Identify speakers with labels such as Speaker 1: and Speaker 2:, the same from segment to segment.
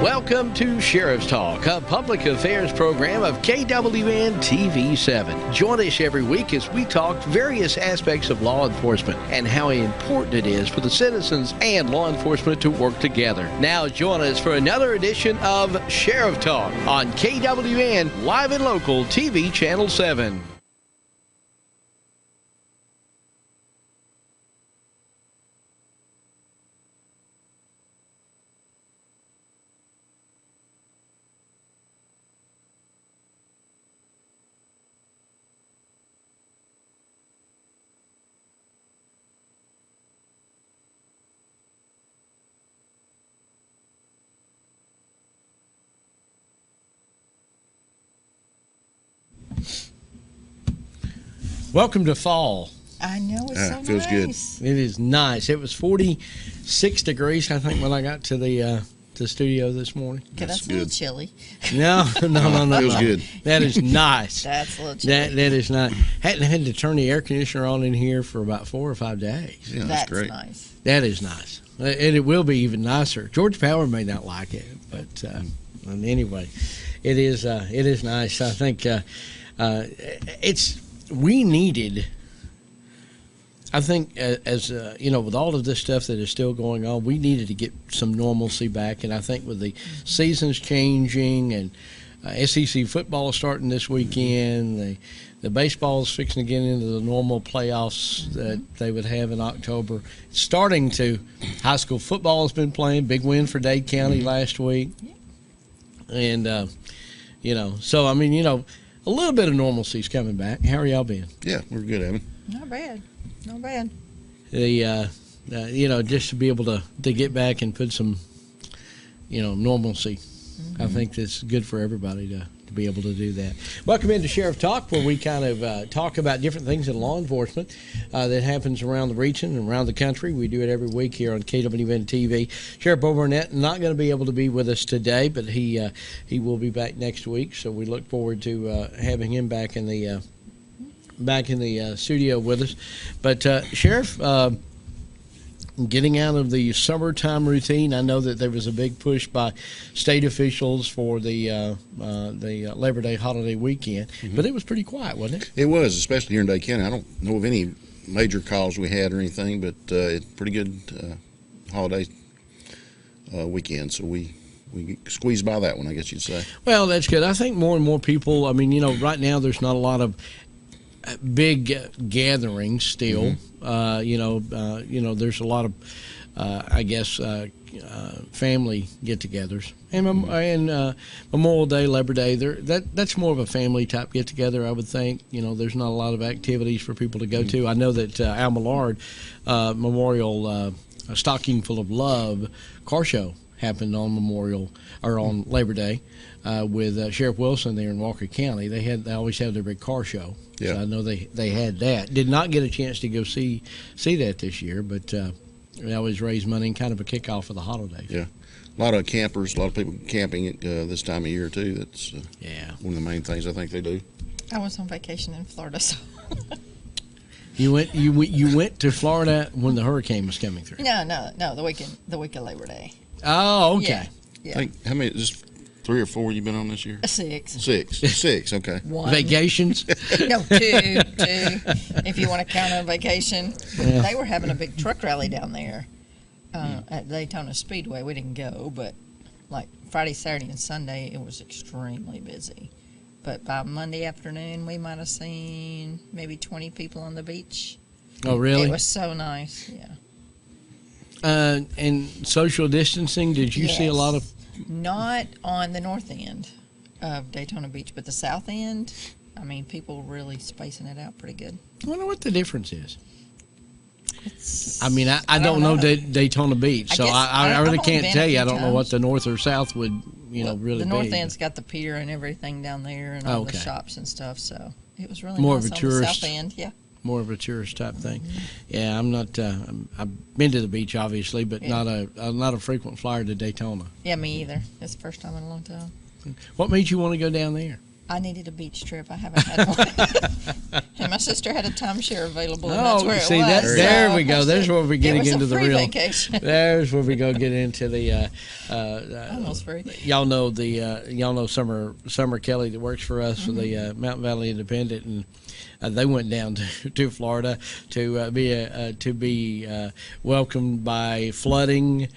Speaker 1: Welcome to Sheriff's Talk, a public affairs program of KWN TV7. Join us every week as we talk various aspects of law enforcement and how important it is for the citizens and law enforcement to work together. Now join us for another edition of Sheriff Talk on KWN Live and Local TV Channel 7. Welcome to fall.
Speaker 2: I know, it's so
Speaker 3: feels
Speaker 2: nice.
Speaker 3: good.
Speaker 1: It is nice. It was 46 degrees, I think, when I got to the studio this morning.
Speaker 2: Okay, that's a little chilly.
Speaker 1: No.
Speaker 3: Feels good.
Speaker 1: That is nice.
Speaker 2: That's a little chilly.
Speaker 1: That is not. Hadn't had to turn the air conditioner on in here for about 4 or 5 days.
Speaker 3: Yeah,
Speaker 2: That's
Speaker 3: great.
Speaker 2: nice.
Speaker 1: That is nice. And it will be even nicer. George Power may not like it, but anyway, it is nice. I think we needed. I think as with all of this stuff that is still going on, we needed to get some normalcy back. And I think with the seasons changing and SEC football starting this weekend, the baseball's fixing to get into the normal playoffs that they would have in October. High school football has been playing. Big win for Dade County last week. And, so, I mean, a little bit of normalcy is coming back. How are y'all been?
Speaker 3: Yeah, we're good, Evan.
Speaker 2: Not bad. Not bad.
Speaker 1: Just to be able to get back and put some, normalcy. I think that's good for everybody to be able to do that. Welcome into Sheriff Talk, where we kind of talk about different things in law enforcement that happens around the region and around the country. We do it every week here on KWN TV. Sheriff Bo Burnett not going to be able to be with us today, but he will be back next week. So we look forward to having him back in the studio with us. But Sheriff, getting out of the summertime routine, I know that there was a big push by state officials for the Labor Day holiday weekend, but it was pretty quiet, wasn't it?
Speaker 3: It was, especially here in Dade County. I don't know of any major calls we had or anything, but it's pretty good holiday weekend. So we squeezed by that one, I guess you'd say.
Speaker 1: Well, that's good. I think more and more people, I mean, right now there's not a lot of big gatherings still. There's a lot of, family get-togethers. And Memorial Day, Labor Day, that's more of a family type get-together, I would think. There's not a lot of activities for people to go to. I know that Al Millard Memorial Stocking Full of Love car show happened on Labor Day with Sheriff Wilson there in Walker County. They always have their big car show.
Speaker 3: Yeah.
Speaker 1: So I know they had that. Did not get a chance to go see that this year, but they always raise money and kind of a kickoff for the holidays.
Speaker 3: Yeah. A lot of campers, a lot of people camping at this time of year, too. That's one of the main things I think they do.
Speaker 2: I was on vacation in Florida, so.
Speaker 1: You went to Florida when the hurricane was coming through?
Speaker 2: No, the week of Labor Day.
Speaker 1: Oh, okay.
Speaker 2: Yeah.
Speaker 3: I think, how many, just 3 or 4 you've been on this year?
Speaker 2: 6.
Speaker 3: 6, okay.
Speaker 2: 1.
Speaker 1: Vacations?
Speaker 2: No, 2, if you want to count a vacation.
Speaker 1: Yeah.
Speaker 2: They were having a big truck rally down there at Daytona Speedway. We didn't go, but like Friday, Saturday, and Sunday, it was extremely busy. But by Monday afternoon, we might have seen maybe 20 people on the beach.
Speaker 1: Oh, really?
Speaker 2: It was so nice, yeah.
Speaker 1: And social distancing, did you see a lot of...
Speaker 2: Not on the north end of Daytona Beach, but the south end, I mean, people really spacing it out pretty good.
Speaker 1: I wonder what the difference is.
Speaker 2: It's,
Speaker 1: I mean, I don't know Daytona Beach, so I really can't tell you. I don't know what the north or south would, really be.
Speaker 2: The north end's got the pier and everything down there and all the shops and stuff, so it was really
Speaker 1: more
Speaker 2: nice
Speaker 1: of a
Speaker 2: on
Speaker 1: tourist.
Speaker 2: The south end, yeah.
Speaker 1: More of a tourist type thing. Yeah, I'm not. I've been to the beach, obviously, but not a frequent flyer to Daytona.
Speaker 2: Yeah, me either. It's the first time in a long time.
Speaker 1: What made you want to go down there?
Speaker 2: I needed a beach trip. I haven't had one. And my sister had a timeshare available, and that's
Speaker 1: Oh,
Speaker 2: where it
Speaker 1: see,
Speaker 2: was.
Speaker 1: there
Speaker 2: so
Speaker 1: we go.
Speaker 2: I
Speaker 1: There's
Speaker 2: said,
Speaker 1: where we're getting into the
Speaker 2: free
Speaker 1: real.
Speaker 2: vacation.
Speaker 1: There's where we go get into the.
Speaker 2: Almost free.
Speaker 1: Y'all know Summer Kelly that works for us for the Mountain Valley Independent, and they went down to Florida to be welcomed by flooding,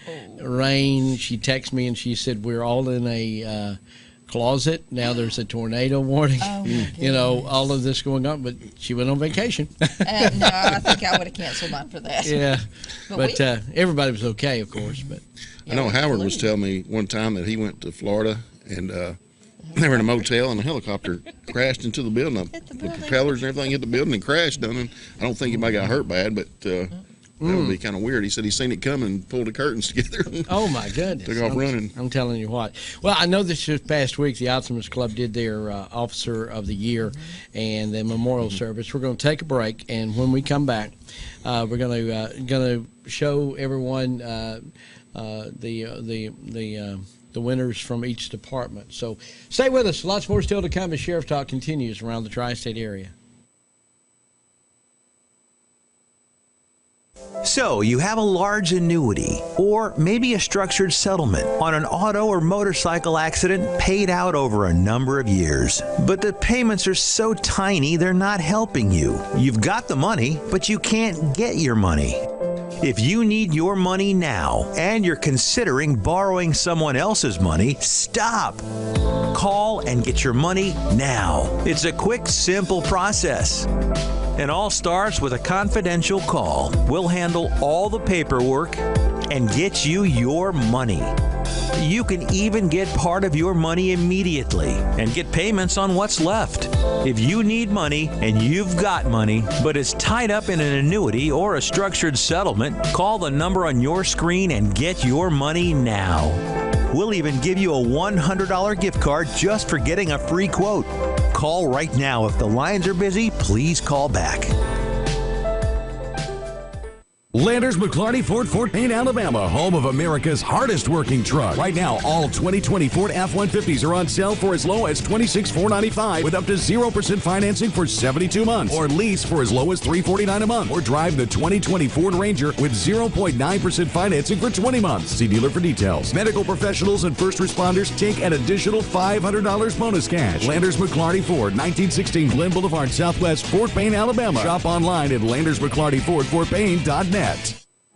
Speaker 1: rain. She texted me and she said we're all in a closet. Now there's a tornado warning.
Speaker 2: Oh, my
Speaker 1: you know, all of this going on, but she went on vacation.
Speaker 2: No, I think I would have canceled mine for that.
Speaker 1: Yeah, but
Speaker 2: we-
Speaker 1: everybody was okay, of course. But
Speaker 3: I know Howard was telling me one time that he went to Florida and they were in a motel and a helicopter crashed into the building.
Speaker 2: Hit the
Speaker 3: The
Speaker 2: building.
Speaker 3: propellers and everything hit the building and crashed on it. I don't think anybody got hurt bad, but that would be kind of weird. He said he seen it coming and pulled the curtains together.
Speaker 1: oh my goodness,
Speaker 3: Took off running.
Speaker 1: I'm telling you what. Well, I know this past week the Optimist Club did their Officer of the Year and the memorial service. We're going to take a break, and when we come back, we're going to show everyone the winners from each department. So stay with us. Lots more still to come as Sheriff Talk continues around the tri-state area.
Speaker 4: So, you have a large annuity, or maybe a structured settlement on an auto or motorcycle accident paid out over a number of years. But the payments are so tiny, they're not helping you. You've got the money, but you can't get your money. If you need your money now, and you're considering borrowing someone else's money, stop. Call and get your money now. It's a quick, simple process. It all starts with a confidential call. We'll handle all the paperwork and get you your money. You can even get part of your money immediately and get payments on what's left. If you need money and you've got money, but it's tied up in an annuity or a structured settlement, call the number on your screen and get your money now. We'll even give you a $100 gift card just for getting a free quote. Call right now. If the lines are busy, please call back.
Speaker 5: Landers McClarty Fort Payne, Alabama, home of America's hardest working truck. Right now, all 2020 Ford F-150s are on sale for as low as $26,495 with up to 0% financing for 72 months, or lease for as low as $349 a month, or drive the 2020 Ford Ranger with 0.9% financing for 20 months. See dealer for details. Medical professionals and first responders take an additional $500 bonus cash. Landers McClarty Ford, 1916 Glen Boulevard, Southwest Fort Payne, Alabama. Shop online at LandersMcClartyFordFortPayne.net.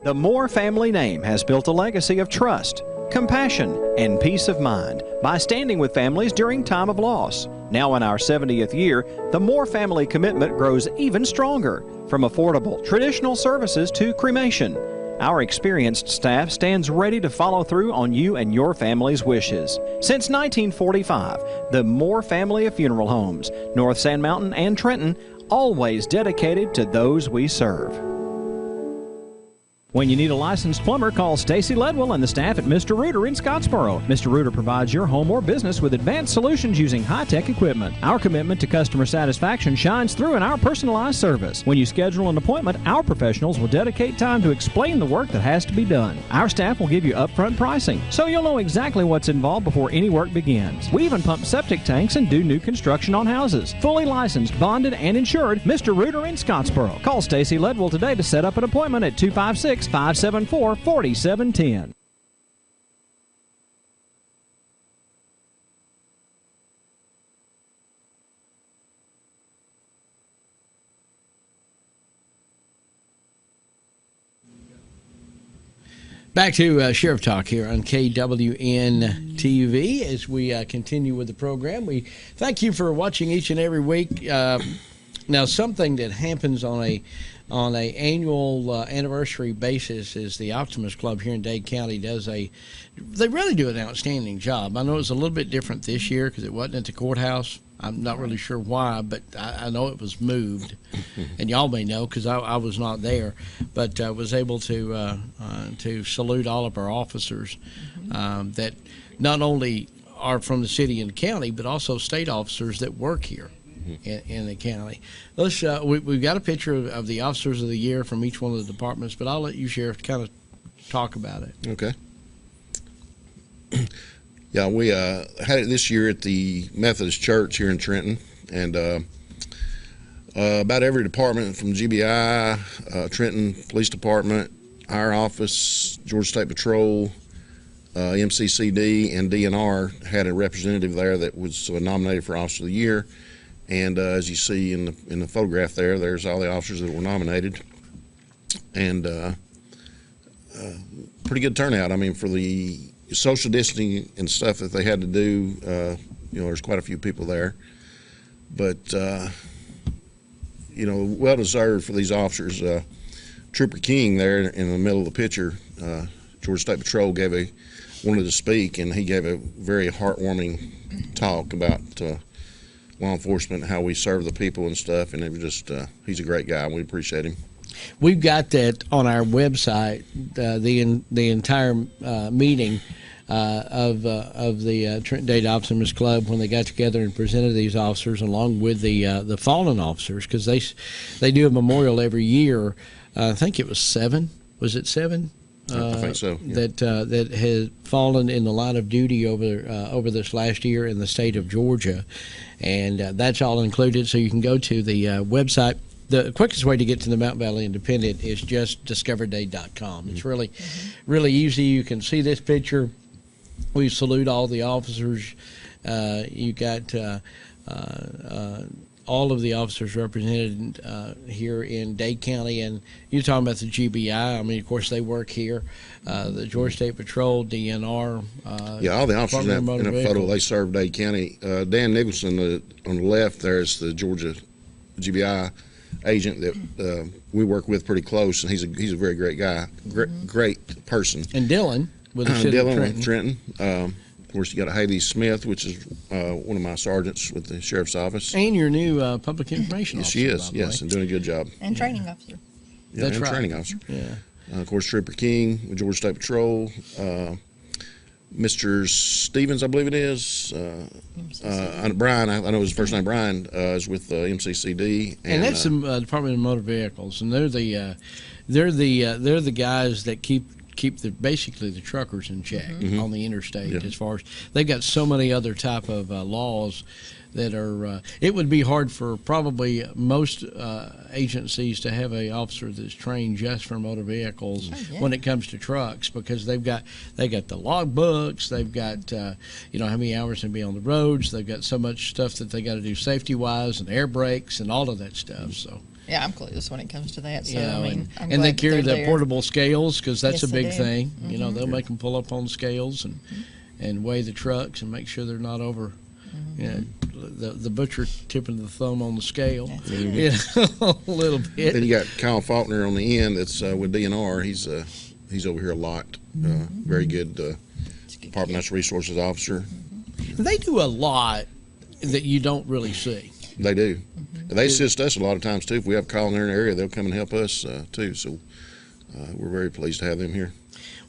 Speaker 6: The Moore family name has built a legacy of trust, compassion, and peace of mind by standing with families during time of loss. Now in our 70th year, the Moore family commitment grows even stronger, from affordable traditional services to cremation. Our experienced staff stands ready to follow through on you and your family's wishes. Since 1945, the Moore family of funeral homes, North Sand Mountain and Trenton, always dedicated to those we serve. When you need a licensed plumber, call Stacy Ledwell and the staff at Mr. Rooter in Scottsboro. Mr. Rooter provides your home or business with advanced solutions using high-tech equipment. Our commitment to customer satisfaction shines through in our personalized service. When you schedule an appointment, our professionals will dedicate time to explain the work that has to be done. Our staff will give you upfront pricing, so you'll know exactly what's involved before any work begins. We even pump septic tanks and do new construction on houses. Fully licensed, bonded, and insured, Mr. Rooter in Scottsboro. Call Stacy Ledwell today to set up an appointment at 256-574-4710.
Speaker 1: Back to Sheriff Talk here on KWN TV as we continue with the program. We thank you for watching each and every week. Now, something that happens on a annual anniversary basis is the Optimist Club here in Dade County they really do an outstanding job. I know it's a little bit different this year because it wasn't at the courthouse. I'm not really sure why, but I know it was moved, and y'all may know because I was not there, but was able to salute all of our officers that not only are from the city and county, but also state officers that work here in the county. Let's we've got a picture of the officers of the year from each one of the departments, but I'll let you, Sheriff, kind of talk about it.
Speaker 3: Okay. Yeah, we had it this year at the Methodist Church here in Trenton, and about every department from GBI, Trenton Police Department, our office, Georgia State Patrol, MCCD, and DNR had a representative there that was nominated for Officer of the Year. And as you see in the photograph there's all the officers that were nominated, and pretty good turnout. I mean, for the social distancing and stuff that they had to do, there's quite a few people there, but well deserved for these officers. Trooper King there in the middle of the picture, Georgia State Patrol wanted to speak, and he gave a very heartwarming talk about law enforcement, how we serve the people and stuff, and it was just he's a great guy. We appreciate him.
Speaker 1: We've got that on our website, the entire meeting of the Trenton Dade Optimist Club when they got together and presented these officers along with the fallen officers, because they do a memorial every year. I think it was 7. Was it 7?
Speaker 3: I think so. Yeah.
Speaker 1: That had fallen in the line of duty over this last year in the state of Georgia, and that's all included. So you can go to the website. The quickest way to get to the Mountain Valley Independent is just discoverdade.com. It's really, really easy. You can see this picture. We salute all the officers. You got all of the officers represented here in Dade County, and you're talking about the GBI. I mean, of course, they work here. The Georgia State Patrol, DNR.
Speaker 3: All the officers in a photo, they serve Dade County. Dan Nicholson on the left there is the Georgia GBI agent that we work with pretty close, and he's a very great guy, great person.
Speaker 1: And Dylan with the city of Trenton.
Speaker 3: With Trenton. Of course, you got Haley Smith, which is one of my sergeants with the sheriff's office.
Speaker 1: And your new public information
Speaker 3: Yes,
Speaker 1: officer.
Speaker 3: she is. Yes, and doing a good job.
Speaker 2: And training officer.
Speaker 3: Yeah,
Speaker 1: That's
Speaker 3: and
Speaker 1: right.
Speaker 3: training officer.
Speaker 1: Yeah.
Speaker 3: Of course, Trooper King with Georgia State Patrol. Mr. Stevens, I believe it is. Brian, I know his first name. Brian is with MCCD,
Speaker 1: And that's the Department of Motor Vehicles, and they're the guys that keep basically the truckers in check on the interstate.
Speaker 3: Yeah.
Speaker 1: As far as they've got so many other type of laws that are, it would be hard for probably most agencies to have a officer that's trained just for motor vehicles when it comes to trucks, because they got the log books, they've got how many hours they be on the roads, they've got so much stuff that they got to do safety wise and air brakes and all of that stuff. So.
Speaker 2: Yeah, I'm clueless when it comes to that. So,
Speaker 1: Yeah,
Speaker 2: I mean, I'm
Speaker 1: and they
Speaker 2: glad that
Speaker 1: carry
Speaker 2: they're
Speaker 1: the
Speaker 2: there.
Speaker 1: portable scales, because that's
Speaker 2: Yes,
Speaker 1: a
Speaker 2: they
Speaker 1: big
Speaker 2: do.
Speaker 1: thing. They'll make them pull up on the scales and weigh the trucks and make sure they're not over. The butcher tipping the thumb on the scale, a little bit.
Speaker 3: Then you got Kyle Faulkner on the end. That's with DNR. He's over here a lot. Very good Department of Natural Resources officer.
Speaker 1: They do a lot that you don't really see.
Speaker 3: They do. They assist us a lot of times too. If we have a call in their area, they'll come and help us too. So we're very pleased to have them here.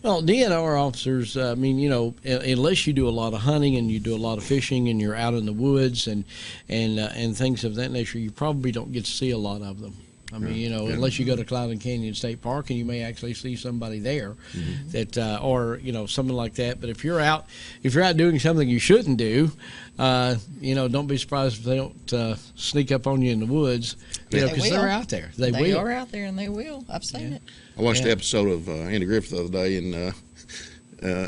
Speaker 1: Well, DNR officers, unless you do a lot of hunting and you do a lot of fishing and you're out in the woods and things of that nature, you probably don't get to see a lot of them. I mean, unless you go to Cloudland Canyon State Park, and you may actually see somebody there that, or something like that. But if you're out doing something you shouldn't do, don't be surprised if they don't sneak up on you in the woods, because they're out there. They will.
Speaker 2: are out there, and they will. I've seen it.
Speaker 3: I watched the episode of Andy Griffith the other day, and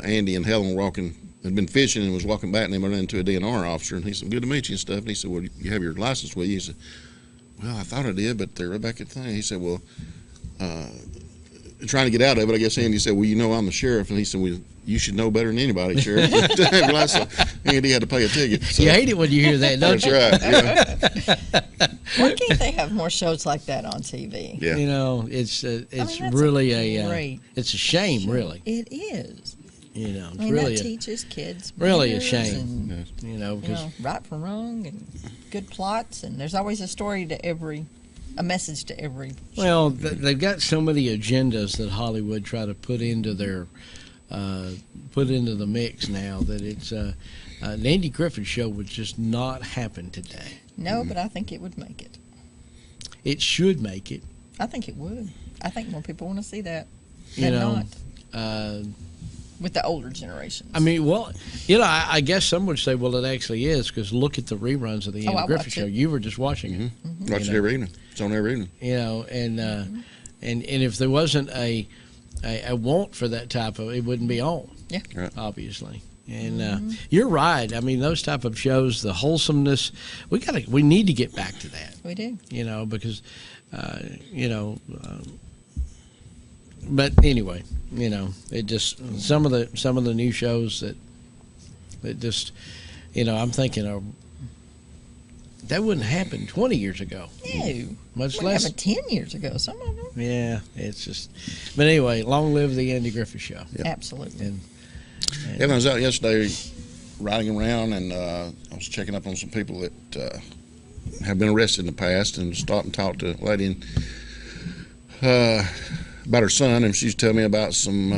Speaker 3: Andy and Helen were had been fishing and was walking back, and they went into a DNR officer, and he said, "Good to meet you," and stuff. And he said, "Well, you have your license with you?" He said, "Well, I thought I did, but they're right back at the thing." He said, "Well, trying to get out of it, I guess." Andy said, "Well, I'm the sheriff," and he said, "Well, you should know better than anybody, Sheriff." So Andy had to pay a ticket. So.
Speaker 1: You hate it when you hear that, don't
Speaker 3: That's
Speaker 1: you?
Speaker 3: right. Yeah.
Speaker 2: Why can't they have more shows like that on TV?
Speaker 3: Yeah.
Speaker 1: It's
Speaker 2: that's
Speaker 1: really
Speaker 2: great
Speaker 1: it's a shame, really.
Speaker 2: It is.
Speaker 1: It's
Speaker 2: I mean,
Speaker 1: really
Speaker 2: that teaches kids
Speaker 1: really a
Speaker 2: manners
Speaker 1: shame,
Speaker 2: and,
Speaker 1: because
Speaker 2: right from wrong and good plots, and there's always a story to a message to every.
Speaker 1: well, they've got so many agendas that Hollywood try to put into their the mix now that it's an Andy Griffith show would just not happen today.
Speaker 2: No, but I think it would make it.
Speaker 1: It should make it.
Speaker 2: I think it would. I think more people want to see that
Speaker 1: You
Speaker 2: than
Speaker 1: know,
Speaker 2: not. with the older generations.
Speaker 1: I mean, well, you know, I guess some would say, well, it actually is, because look at the reruns of the
Speaker 2: Oh, I
Speaker 1: Andy Griffith
Speaker 2: watch
Speaker 1: Show.
Speaker 2: it.
Speaker 1: You were just watching it,
Speaker 3: Watch it every evening. It's on every evening.
Speaker 1: you know, and if there wasn't a want for that type of, it wouldn't be on.
Speaker 2: Yeah.
Speaker 3: Right.
Speaker 1: Obviously. And you're right. I mean, those type of shows, the wholesomeness, we need to get back to that.
Speaker 2: We do.
Speaker 1: You know, because you know. But anyway, you know, it just some of the new shows that just, you know, I'm thinking, that wouldn't happen 20 years ago.
Speaker 2: No.
Speaker 1: Much
Speaker 2: What
Speaker 1: less.
Speaker 2: happened 10 years ago? Some of them.
Speaker 1: Yeah, it's just. But anyway, long live the Andy Griffith Show.
Speaker 2: Absolutely.
Speaker 1: And
Speaker 3: Evan, I was out yesterday riding around, and I was checking up on some people that have been arrested in the past, and stopped and talked to a lady about her son, and she was telling me about some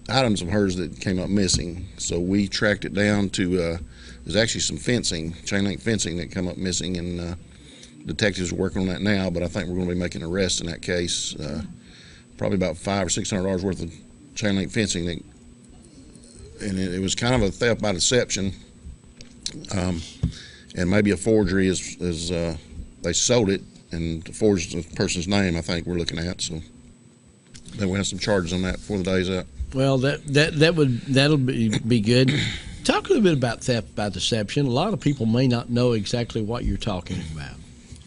Speaker 3: items of hers that came up missing. So we tracked it down to there's actually some fencing, chain link fencing, that come up missing, and detectives are working on that now. But I think we're going to be making an arrest in that case. Probably about $500 or $600 worth of chain link fencing that. And it was kind of a theft by deception, and maybe a forgery as they sold it and forged the person's name. I think we're looking at, so then we'll have some charges on that before the day's up.
Speaker 1: well, that'll be good. Talk a little bit about theft by deception. A lot of people may not know exactly what you're talking about.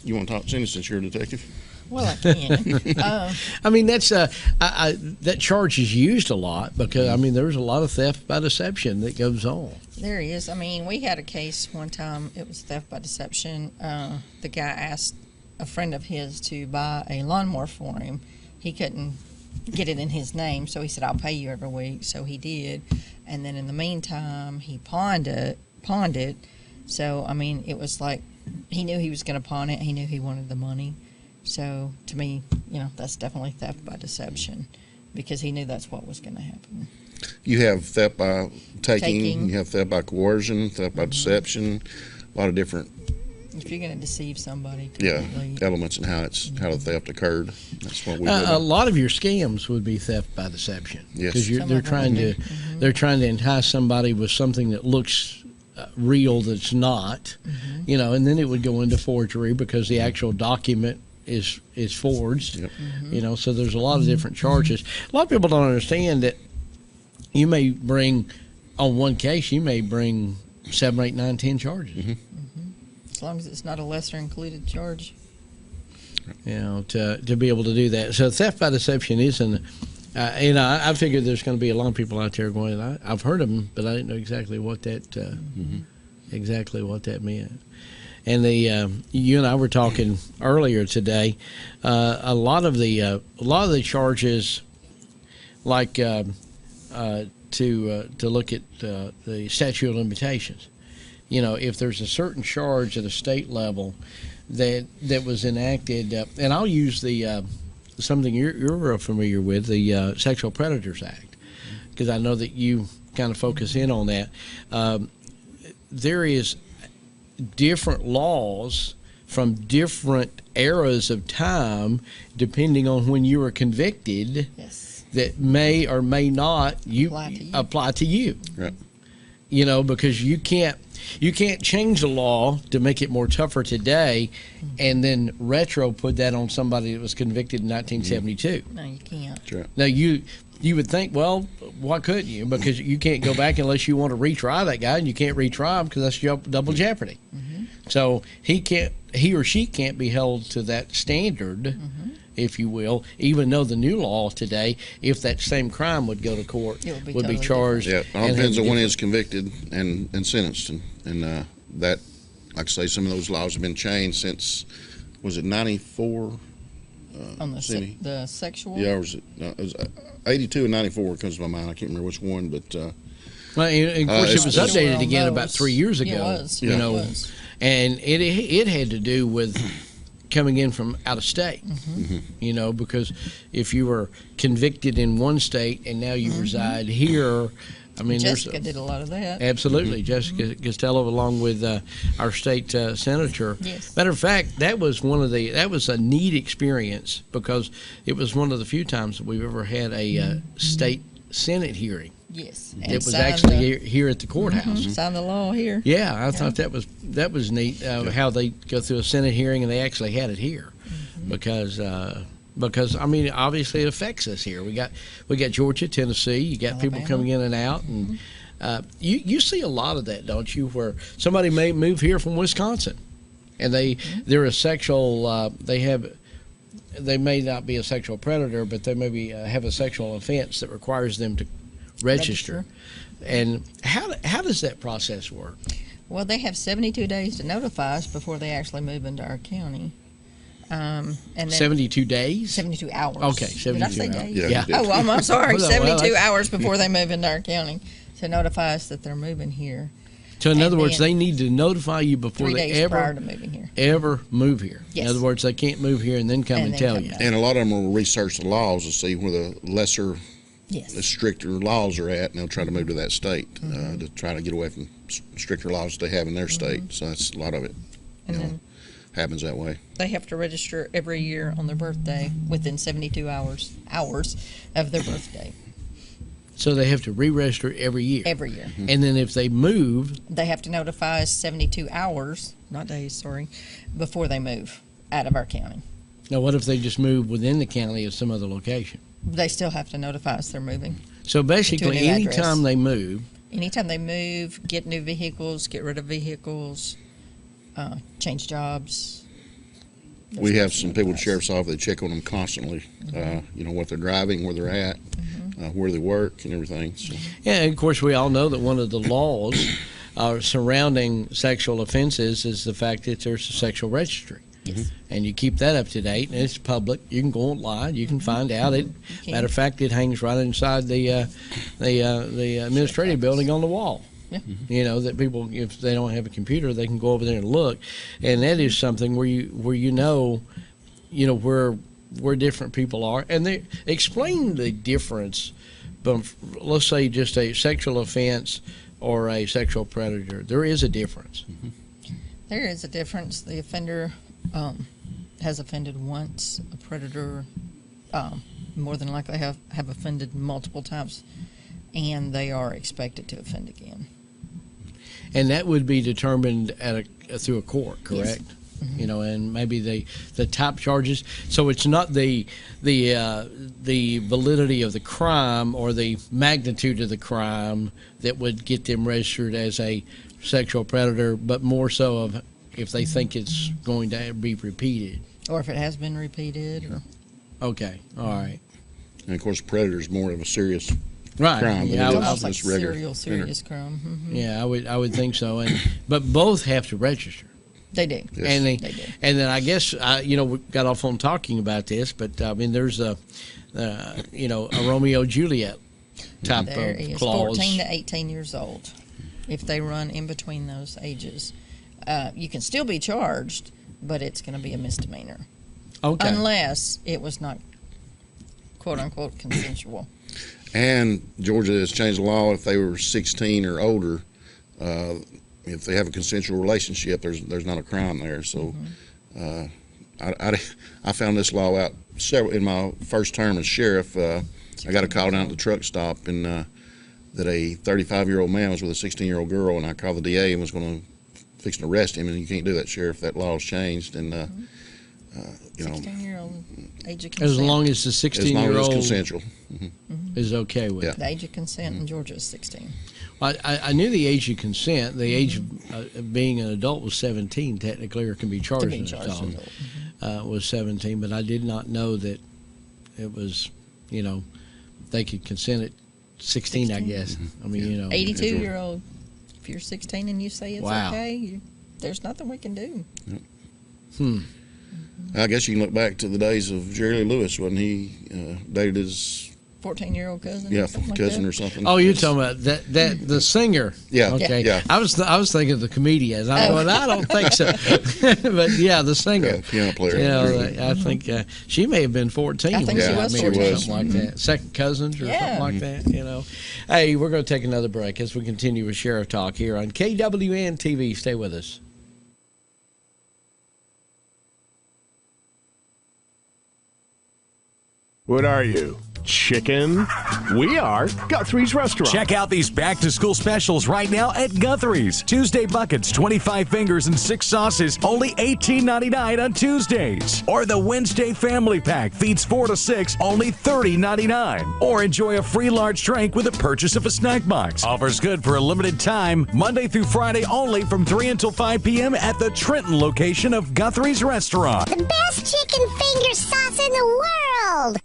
Speaker 3: You want to talk, Cindy, since you're a detective?
Speaker 2: Well, I can.
Speaker 1: I mean, that's that charge is used a lot because I mean there's a lot of theft by deception that goes on.
Speaker 2: There is. I mean, we had a case one time. It was theft by deception. The guy asked a friend of his to buy a lawnmower for him. He couldn't get it in his name, so he said, "I'll pay you every week." So he did, and then in the meantime, he pawned it. So I mean, it was like he knew he was going to pawn it. He knew he wanted the money. So to me, you know, that's definitely theft by deception because he knew that's what was going to happen.
Speaker 3: You have theft by
Speaker 2: Taking.
Speaker 3: you have theft by coercion, theft by deception, a lot of different
Speaker 2: If you're going to deceive somebody,
Speaker 3: yeah
Speaker 2: completely,
Speaker 3: elements in how the theft occurred. That's what we
Speaker 1: A lot of your scams would be theft by deception
Speaker 3: Yes.
Speaker 1: because
Speaker 2: Some
Speaker 1: they're
Speaker 2: of them
Speaker 1: trying
Speaker 2: would
Speaker 1: to
Speaker 2: be.
Speaker 1: they're trying to entice somebody with something that looks real that's not, you know, and then it would go into forgery because the actual document is forged.
Speaker 3: Yep.
Speaker 1: You know, so there's a lot of different charges. A lot of people don't understand that you may bring on one case you may bring 7, 8, 9, 10 charges.
Speaker 2: as long as it's not a lesser included charge.
Speaker 1: You know, to be able to do that. So theft by deception isn't. You know, I figured there's going to be a lot of people out there going. I've heard of them, but I didn't know exactly what that meant. And you and I were talking earlier today. A lot of the charges, like to look at the statute of limitations. You know, if there's a certain charge at a state level that was enacted, and I'll use the something you're real familiar with, the Sexual Predators Act, because I know that you kind of focus in on that. There is different laws from different eras of time, depending on when you were convicted,
Speaker 2: Yes.
Speaker 1: that may or may not
Speaker 2: Apply to you.
Speaker 3: Right.
Speaker 1: You know, because you can't change the law to make it more tougher today, and then retro put that on somebody that was convicted in 1972.
Speaker 2: No, you can't.
Speaker 3: That's right.
Speaker 1: Now you would think, well, why couldn't you? Because you can't go back unless you want to retry that guy, and you can't retry him because that's double jeopardy. So he or she can't be held to that standard, if you will, even though the new law today, if that same crime would go to court,
Speaker 2: It would be
Speaker 1: would be
Speaker 2: totally
Speaker 1: charged.
Speaker 3: Yeah, it all
Speaker 1: and
Speaker 3: depends
Speaker 1: have
Speaker 3: on when
Speaker 1: different-
Speaker 3: he's convicted and sentenced, and that, like I say, some of those laws have been changed since, was it 94?
Speaker 2: On the
Speaker 3: Cindy?
Speaker 2: the sexual.
Speaker 3: Yeah, or was it? No, it was 82 and 94 comes to my mind. I can't remember which one, but
Speaker 1: Well, and of course, it was
Speaker 3: it's-
Speaker 1: updated
Speaker 2: Well,
Speaker 1: again
Speaker 2: those-
Speaker 1: about 3 years ago.
Speaker 2: It was.
Speaker 1: You
Speaker 2: It
Speaker 1: know,
Speaker 2: was.
Speaker 1: and it had to do with coming in from out of state. You know, because if you were convicted in one state and now you reside here, I mean,
Speaker 2: Jessica
Speaker 1: there's
Speaker 2: did a lot of that.
Speaker 1: absolutely Jessica Costello, along with our state senator.
Speaker 2: Yes.
Speaker 1: Matter of fact, that was a neat experience because it was one of the few times that we've ever had a state Senate hearing.
Speaker 2: Yes.
Speaker 1: It was actually here at the courthouse.
Speaker 2: Signed the law here.
Speaker 1: Yeah, I thought that was neat how they go through a Senate hearing and they actually had it here because I mean obviously it affects us here. We got Georgia, Tennessee. You got people
Speaker 2: Alabama.
Speaker 1: coming in and out, and you see a lot of that, don't you? Where somebody may move here from Wisconsin, and they're a sexual they may not be a sexual predator, but they maybe have a sexual offense that requires them to register. And how does that process work?
Speaker 2: Well, they have 72 days to notify us before they actually move into our county. And then
Speaker 1: 72 days?
Speaker 2: 72 hours.
Speaker 1: Okay,
Speaker 2: Did I
Speaker 1: 72
Speaker 2: say
Speaker 1: hours.
Speaker 2: days?
Speaker 3: Yeah.
Speaker 1: Yeah.
Speaker 2: Oh, well, I'm sorry.
Speaker 1: Well,
Speaker 2: 72
Speaker 1: that's-
Speaker 2: hours before they move into our county to notify us that they're moving here.
Speaker 1: So in
Speaker 2: And
Speaker 1: other words,
Speaker 2: then
Speaker 1: they need to notify you before
Speaker 2: 3
Speaker 1: they
Speaker 2: days prior
Speaker 1: ever
Speaker 2: to moving here.
Speaker 1: move here.
Speaker 2: Yes.
Speaker 1: In other words, they can't move here and then come
Speaker 2: And
Speaker 1: and
Speaker 2: then
Speaker 1: tell
Speaker 2: come
Speaker 1: you.
Speaker 2: back.
Speaker 3: And a lot of them will research the laws to see where the lesser,
Speaker 2: Yes.
Speaker 3: the stricter laws are at, and they'll try to move to that state to try to get away from stricter laws they have in their state. So that's a lot of it.
Speaker 2: And
Speaker 3: you know,
Speaker 2: then
Speaker 3: happens that way.
Speaker 2: they have to register every year on their birthday within 72 hours of their birthday.
Speaker 1: So they have to re-register every year.
Speaker 2: Every year.
Speaker 1: And then if they move,
Speaker 2: They have to notify us 72 hours, not days, sorry, before they move out of our county.
Speaker 1: now what if they just move within the county at some other location?
Speaker 2: They still have to notify us they're moving.
Speaker 1: So basically,
Speaker 2: new address.
Speaker 1: anytime they move,
Speaker 2: Anytime they move, get new vehicles, get rid of vehicles, change jobs.
Speaker 3: We have some people at the sheriff's office that check on them constantly. You know, what they're driving, where they're at, where they work, and everything. So.
Speaker 1: yeah, and of course we all know that one of the laws surrounding sexual offenses is the fact that there's a sexual registry.
Speaker 2: Yes.
Speaker 1: And you keep that up to date, and it's public. You can go online. You can find out. It.
Speaker 2: can.
Speaker 1: Matter of fact, it hangs right inside the administrative building on the wall.
Speaker 2: Yeah.
Speaker 1: You know that people, if they don't have a computer, they can go over there and look, and that is something where you know where different people are, and they explain the difference. But let's say just a sexual offense or a sexual predator, there is a difference.
Speaker 2: There is a difference. The offender has offended once. A predator more than likely have offended multiple times, and they are expected to offend again.
Speaker 1: And that would be determined through a court, correct?
Speaker 2: Yes.
Speaker 1: You know, and maybe the top charges. So it's not the validity of the crime or the magnitude of the crime that would get them registered as a sexual predator, but more so of if they think it's going to be repeated.
Speaker 2: Or if it has been repeated. Or
Speaker 1: Okay, all right,
Speaker 3: And of course, predator is more of a serious
Speaker 1: right.
Speaker 3: crime
Speaker 1: Yeah,
Speaker 3: than
Speaker 1: I
Speaker 3: it
Speaker 2: it's
Speaker 3: is
Speaker 2: almost like
Speaker 3: just regular
Speaker 2: serial,
Speaker 3: offender.
Speaker 2: serious crime. Mhm.
Speaker 1: yeah, I would think so. But both have to register.
Speaker 2: They do.
Speaker 3: Yes.
Speaker 1: And
Speaker 2: They do.
Speaker 1: and then I guess we got off on talking about this, but I mean there's a Romeo Juliet type
Speaker 2: There
Speaker 1: of
Speaker 2: is
Speaker 1: clause.
Speaker 2: 14 to 18 years old. If they run in between those ages, you can still be charged, but it's going to be a misdemeanor.
Speaker 1: Okay.
Speaker 2: Unless it was not, quote unquote, consensual.
Speaker 3: And Georgia has changed the law if they were 16 or older. If they have a consensual relationship, there's not a crime there. So I found this law out in my first term as sheriff. I got a call down at the truck stop and that a 35-year-old man was with a 16-year-old girl, and I called the DA and was going to fix and arrest him. And you can't do that, Sheriff. That law's changed, and
Speaker 2: 16-year-old age of consent.
Speaker 1: As long as the
Speaker 3: as long as it's
Speaker 1: 16-year-old
Speaker 3: consensual.
Speaker 1: is okay with
Speaker 3: Yeah.
Speaker 1: it.
Speaker 2: The age of consent in Georgia is 16.
Speaker 1: I knew the age of consent. The age of being an adult was 17, technically, or can be charged
Speaker 2: To be
Speaker 1: an
Speaker 2: charged
Speaker 1: adult.
Speaker 2: adult.
Speaker 1: Was 17, but I did not know that it was, they could consent at 16, I
Speaker 2: 16.
Speaker 1: guess. I mean,
Speaker 2: 82-year-old, if you're 16 and you say it's
Speaker 1: Wow.
Speaker 2: okay, there's nothing we can do.
Speaker 3: I guess you can look back to the days of Jerry Lee Lewis when he dated his
Speaker 2: 14-year-old cousin.
Speaker 3: cousin
Speaker 2: like
Speaker 3: or something.
Speaker 1: Oh, you're talking about that the singer.
Speaker 3: Yeah.
Speaker 1: Okay.
Speaker 3: Yeah.
Speaker 1: I was thinking of the comedian. I don't think so. But yeah, the singer.
Speaker 3: Yeah, piano player.
Speaker 1: I think she may have been 14.
Speaker 2: I think
Speaker 3: she was 14.
Speaker 1: Something like that. Second cousins or
Speaker 2: Yeah.
Speaker 1: something like that. Hey, we're going to take another break as we continue with Sheriff Talk here on KWN TV. Stay with us.
Speaker 7: What are you, chicken? We are Guthrie's Restaurant.
Speaker 5: Check out these back-to-school specials right now at Guthrie's. Tuesday buckets, 25 fingers and 6 sauces, only $18.99 on Tuesdays. Or the Wednesday family pack feeds 4 to 6, only $30.99. Or enjoy a free large drink with the purchase of a snack box. Offers good for a limited time, Monday through Friday only from 3 until 5 p.m. at the Trenton location of Guthrie's Restaurant.
Speaker 8: The best chicken finger sauce in the world!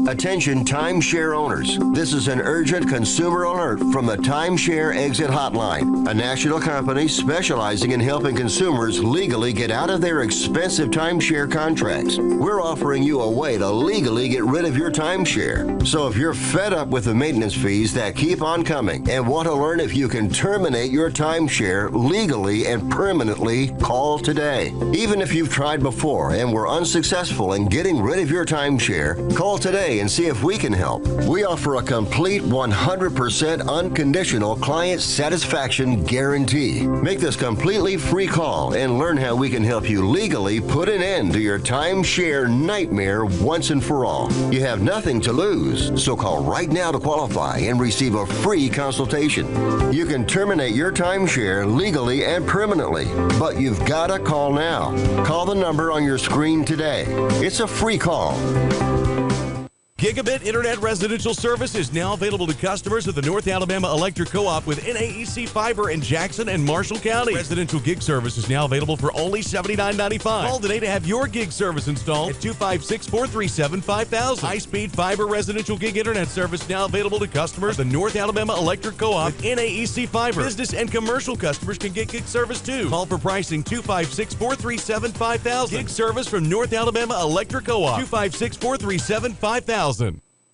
Speaker 9: Attention timeshare owners. This is an urgent consumer alert from the Timeshare Exit Hotline, a national company specializing in helping consumers legally get out of their expensive timeshare contracts. We're offering you a way to legally get rid of your timeshare. So if you're fed up with the maintenance fees that keep on coming and want to learn if you can terminate your timeshare legally and permanently, call today. Even if you've tried before and were unsuccessful in getting rid of your timeshare, call today and see if we can help. We offer a complete 100% unconditional client satisfaction guarantee. Make this completely free call and learn how we can help you legally put an end to your timeshare nightmare once and for all. You have nothing to lose, so call right now to qualify and receive a free consultation. You can terminate your timeshare legally and permanently, but you've got to call now. Call the number on your screen today. It's a free call.
Speaker 5: Gigabit Internet residential service is now available to customers of the North Alabama Electric Co-op with NAEC Fiber in Jackson and Marshall County. Residential gig service is now available for only $79.95. Call today to have your gig service installed at 256-437-5000. High-speed fiber residential gig internet service now available to customers of the North Alabama Electric Co-op with NAEC Fiber. Business and commercial customers can get gig service too. Call for pricing 256-437-5000. Gig service from North Alabama Electric Co-op. 256-437-5000.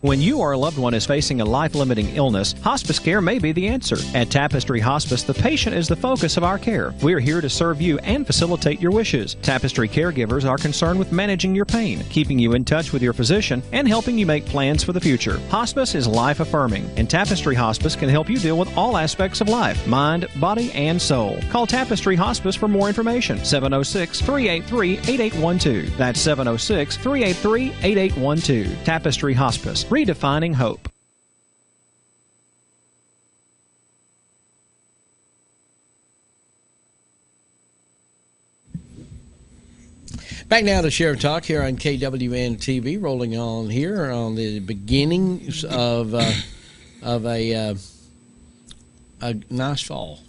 Speaker 6: When you or a loved one is facing a life-limiting illness, hospice care may be the answer. At Tapestry Hospice, the patient is the focus of our care. We are here to serve you and facilitate your wishes. Tapestry caregivers are concerned with managing your pain, keeping you in touch with your physician, and helping you make plans for the future. Hospice is life-affirming, and Tapestry Hospice can help you deal with all aspects of life, mind, body, and soul. Call Tapestry Hospice for more information. 706-383-8812. That's 706-383-8812. Tapestry Hospice. Redefining hope.
Speaker 1: Back now to Sheriff Talk here on KWN TV, rolling on here on the beginnings of a nice fall.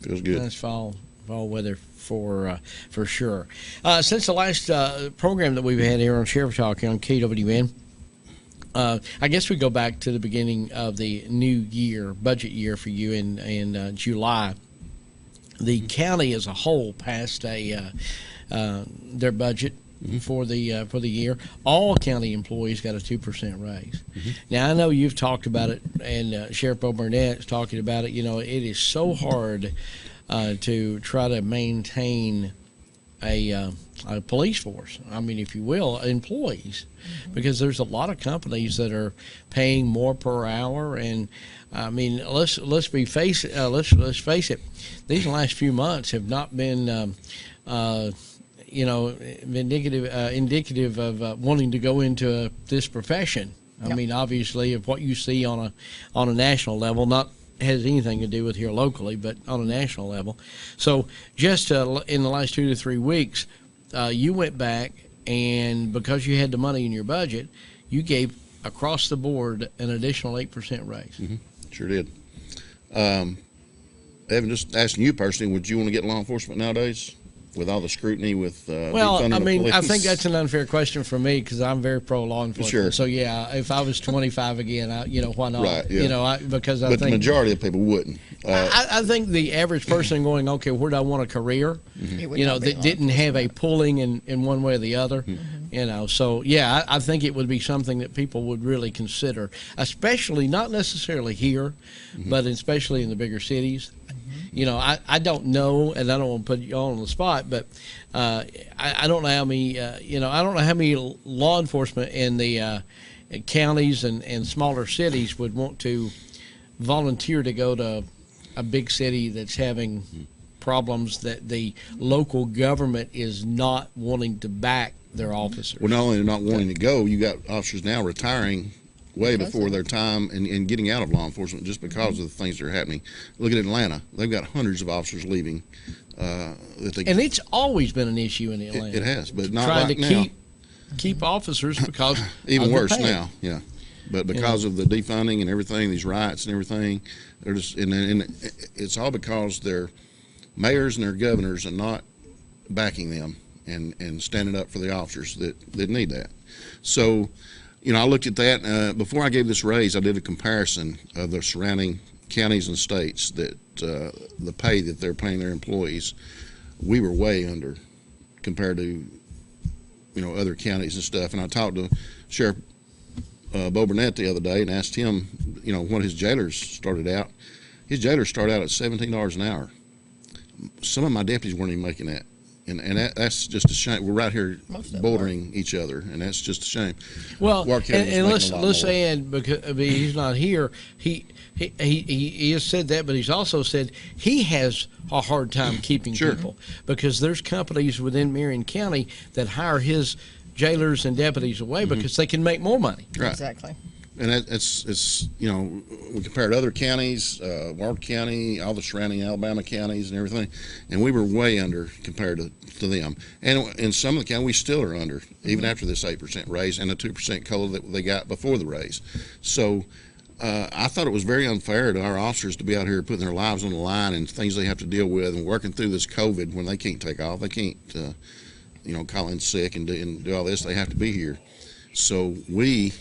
Speaker 3: Feels good.
Speaker 1: Nice fall weather for sure. Since the last program that we've had here on Sheriff Talk here on KWN, I guess we go back to the beginning of the new year, budget year for you in July. The county as a whole passed their budget for the year. All county employees got a 2% raise. Now I know you've talked about it, and Sheriff Bo Burnett's talking about it. You know, it is so hard to try to maintain a police force. I mean, if you will, employees, because there's a lot of companies that are paying more per hour, and I mean, let's face it. These last few months have not been, indicative of wanting to go into this profession. I mean, obviously, of what you see on a national level, not has anything to do with here locally, but on a national level. So just in the last 2 to 3 weeks, you went back, and because you had the money in your budget, you gave across the board an additional 8% raise.
Speaker 3: Sure did. Evan, just asking you personally, would you want to get law enforcement nowadays with all the scrutiny with
Speaker 1: well, I mean,
Speaker 3: police?
Speaker 1: I think that's an unfair question for me because I'm very pro law enforcement.
Speaker 3: Sure.
Speaker 1: So yeah, if I was 25 again, why not?
Speaker 3: Right, yeah.
Speaker 1: But
Speaker 3: the majority of people wouldn't.
Speaker 1: I think the average person going, okay, where do I want a career? That didn't have a pulling in one way or the other. So yeah, I think it would be something that people would really consider, especially not necessarily here, but especially in the bigger cities. I don't know, and I don't want to put you all on the spot, but I don't know how many, I don't know how many law enforcement in the counties and smaller cities would want to volunteer to go to a big city that's having problems that the local government is not wanting to back their officers.
Speaker 3: Well, not only they're not wanting to go, you got officers now retiring way
Speaker 2: Because
Speaker 3: before
Speaker 2: of
Speaker 3: their time and getting out of law enforcement just because of the things that are happening. Look at Atlanta; they've got hundreds of officers leaving. That they,
Speaker 1: And it's always been an issue in Atlanta.
Speaker 3: it has, but not
Speaker 1: trying
Speaker 3: right
Speaker 1: to
Speaker 3: now.
Speaker 1: keep officers because
Speaker 3: Even
Speaker 1: of the
Speaker 3: worse
Speaker 1: pay.
Speaker 3: now, yeah. But because of the defunding and everything, these riots and everything, they're just and it's all because their mayors and their governors are not backing them and standing up for the officers that need that. So, I looked at that before I gave this raise. I did a comparison of the surrounding counties and states that the pay that they're paying their employees. We were way under compared to other counties and stuff. And I talked to Sheriff Bo Burnett the other day and asked him, what his jailers started out. His jailers start out at $17 an hour. Some of my deputies weren't even making that. And that's just a shame. We're right here
Speaker 2: Most of them
Speaker 3: bordering each other, and that's just a shame.
Speaker 1: Well,
Speaker 3: Ward County was
Speaker 1: and
Speaker 3: making a lot
Speaker 1: let's
Speaker 3: more.
Speaker 1: add, because he's not here, he has said that, but he's also said he has a hard time keeping
Speaker 3: Sure.
Speaker 1: people because there's companies within Marion County that hire his jailers and deputies away because they can make more money.
Speaker 3: Right.
Speaker 2: Exactly.
Speaker 3: And it's we compared other counties, Ward County, all the surrounding Alabama counties and everything, and we were way under compared to them. And in some of the counties, we still are under, even after this 8% raise and the 2% COLA that they got before the raise. So I thought it was very unfair to our officers to be out here putting their lives on the line and things they have to deal with and working through this COVID when they can't take off. They can't, call in sick and do all this. They have to be here. So we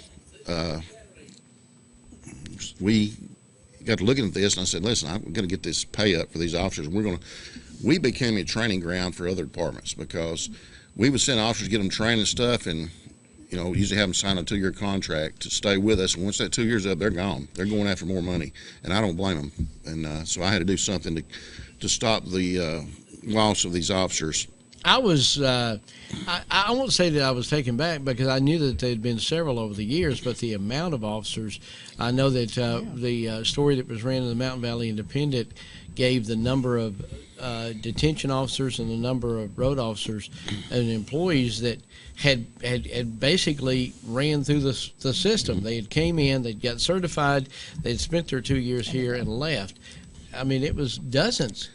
Speaker 3: got to looking at this, and I said, listen, I'm going to get this pay up for these officers. We became a training ground for other departments because we would send officers, get them trained and stuff, and, usually have them sign a 2-year contract to stay with us. And once that 2 years up, they're gone. They're going after more money, and I don't blame them. And so I had to do something to stop the loss of these officers.
Speaker 1: I was, I won't say that I was taken back because I knew that there had been several over the years, but the amount of officers, I know that the story that was ran in the Mountain Valley Independent gave the number of detention officers and the number of road officers and employees that had basically ran through the system. They had came in, they'd got certified, they'd spent their 2 years here and left. I mean, it was dozens.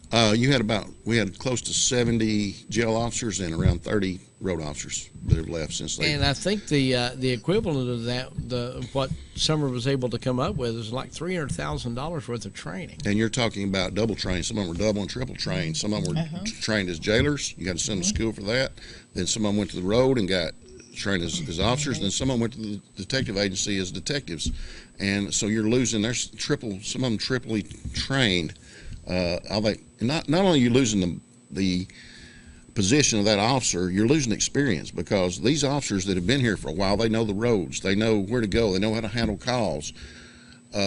Speaker 3: We had close to 70 jail officers and around 30 road officers that have left since they.
Speaker 1: And I think the equivalent of that, what Summer was able to come up with, is like $300,000 worth of training.
Speaker 3: And you're talking about double trained. Some of them were double and triple trained. Some of them were trained as jailers. You got to send them to school for that. Then some of them went to the road and got trained as officers. Then some of them went to the detective agency as detectives. And so you're losing. There's some of them triply trained. Not only are you losing the position of that officer, you're losing experience because these officers that have been here for a while, they know the roads, they know where to go, they know how to handle calls,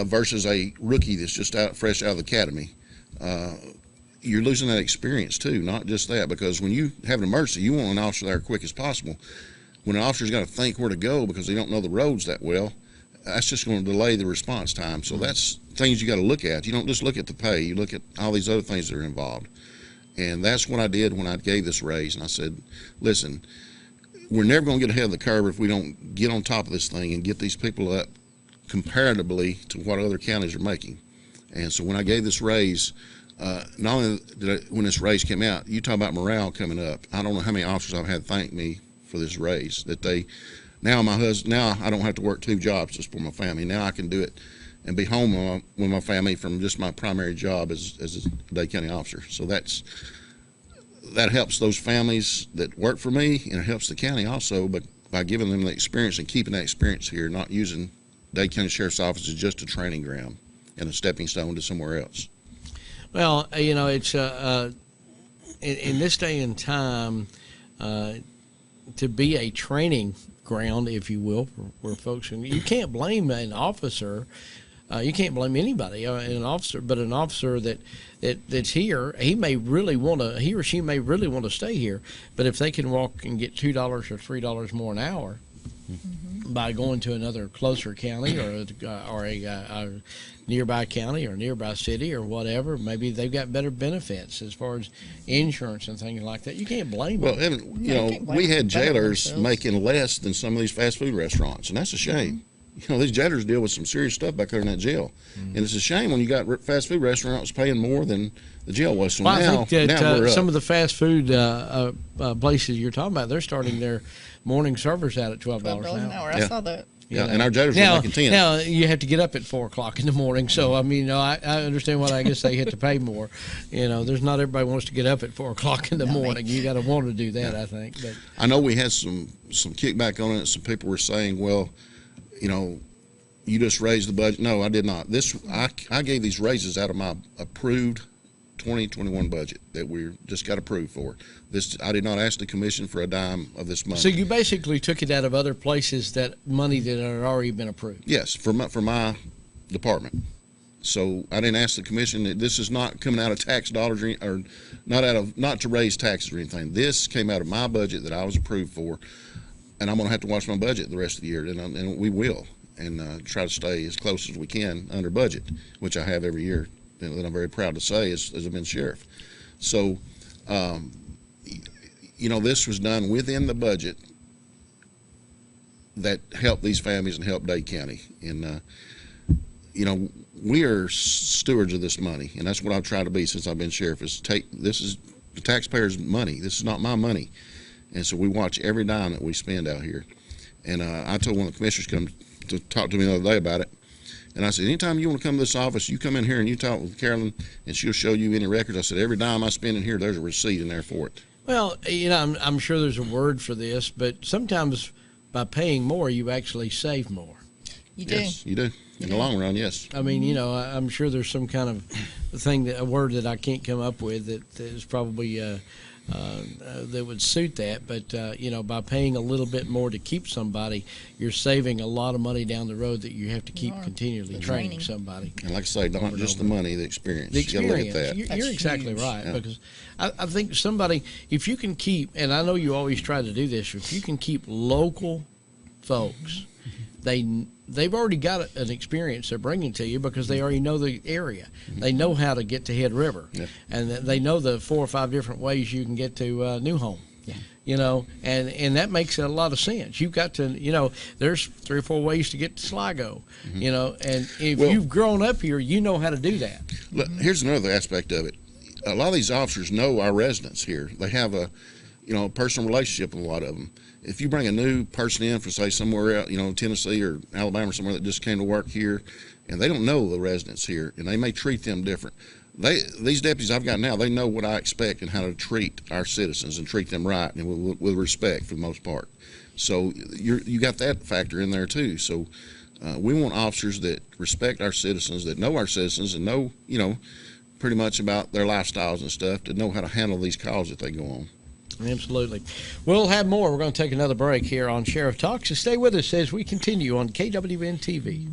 Speaker 3: versus a rookie that's just fresh out of the academy. You're losing that experience too, not just that, because when you have an emergency, you want an officer there as quick as possible. When an officer's got to think where to go because they don't know the roads that well, that's just going to delay the response time. So that's things you got to look at. You don't just look at the pay. You look at all these other things that are involved. And that's what I did when I gave this raise. And I said, listen, we're never going to get ahead of the curve if we don't get on top of this thing and get these people up comparatively to what other counties are making. And so when I gave this raise, not only when this raise came out, you talk about morale coming up. I don't know how many officers I've had thank me for this raise. Now I don't have to work 2 jobs just for my family. Now I can do it and be home with my family from just my primary job as a Dade County officer. So that helps those families that work for me, and it helps the county also, but by giving them the experience and keeping that experience here, not using Dade County Sheriff's Office as just a training ground and a stepping stone to somewhere else.
Speaker 1: Well, it's in this day and time, to be a training ground, if you will, for folks. And you can't blame an officer. You can't blame anybody, an officer, but an officer that's here, he or she may really want to stay here. But if they can walk and get $2 or $3 more an hour, by going to another closer county or a nearby county or nearby city or whatever. Maybe they've got better benefits as far as insurance and things like that. You can't blame
Speaker 3: Well,
Speaker 1: them.
Speaker 3: Evan, you know, we had jailers making less than some of these fast food restaurants, and that's a shame. You know, these jailers deal with some serious stuff back there in that jail, and it's a shame when you got fast food restaurants paying more than the jail was. So
Speaker 1: Well,
Speaker 3: now,
Speaker 1: I think that
Speaker 3: now we're up.
Speaker 1: some of the fast food places you're talking about, they're starting their morning servers out at $12 an hour.
Speaker 2: I
Speaker 3: Yeah.
Speaker 2: saw that.
Speaker 3: Yeah, and our jailers
Speaker 1: now,
Speaker 3: were making 10.
Speaker 1: Now you have to get up at 4 o'clock in the morning. So I mean, I understand why I guess they have to pay more. You know, there's not everybody wants to get up at 4 o'clock in the morning. You got to want to do that, I think. But
Speaker 3: I know we had some kickback on it. Some people were saying, well, you know, you just raised the budget. No, I did not. I gave these raises out of my approved 2021 budget that we just got approved for. I did not ask the commission for a dime of this money.
Speaker 1: so you basically took it out of other places, that money that had already been approved.
Speaker 3: Yes, for my department. So I didn't ask the commission that this is not coming out of tax dollars or not to raise taxes or anything. This came out of my budget that I was approved for, and I'm going to have to watch my budget the rest of the year, and we will, and try to stay as close as we can under budget, which I have every year. That I'm very proud to say as I've been sheriff. So, you know, this was done within the budget that helped these families and helped Dade County. And, you know, we are stewards of this money, and that's what I've tried to be since I've been sheriff, this is the taxpayers' money. This is not my money. And so we watch every dime that we spend out here. And I told one of the commissioners come to talk to me the other day about it. And I said, anytime you want to come to this office, you come in here and you talk with Carolyn, and she'll show you any records. I said, every dime I spend in here, there's a receipt in there for it.
Speaker 1: Well, you know, I'm sure there's a word for this, but sometimes by paying more, you actually save more.
Speaker 2: You do.
Speaker 3: Yes, you do. In the long run, yes.
Speaker 1: I mean, you know, I'm sure there's some kind of a word that I can't come up with that is probably that would suit that. But, you know, by paying a little bit more to keep somebody, you're saving a lot of money down the road that you have to keep continually training somebody.
Speaker 3: And like I say, not just the money, the experience.
Speaker 1: The
Speaker 3: You gotta
Speaker 1: experience.
Speaker 3: look at that.
Speaker 1: You're exactly right.
Speaker 3: Yeah.
Speaker 1: Because I think somebody, if you can keep, and I know you always try to do this, if you can keep local folks, they've already got an experience they're bringing to you because they already know the area. They know how to get to Head River, and they know the 4 or 5 different ways you can get to New Home. You know, and that makes a lot of sense. You've got to, you know, there's 3 or 4 ways to get to Sligo, you know, and if you've grown up here, you know how to do that.
Speaker 3: Look, here's another aspect of it. A lot of these officers know our residents here. They have a personal relationship with a lot of them. If you bring a new person in from, say, somewhere out, you know, Tennessee or Alabama or somewhere that just came to work here, and they don't know the residents here, and they may treat them different. These deputies I've got now, they know what I expect and how to treat our citizens and treat them right and with respect for the most part. So you got that factor in there too. So we want officers that respect our citizens, that know our citizens, and know, you know, pretty much about their lifestyles and stuff, to know how to handle these calls that they go on.
Speaker 1: Absolutely. We'll have more. We're going to take another break here on Sheriff Talk, so stay with us as we continue on KWN TV.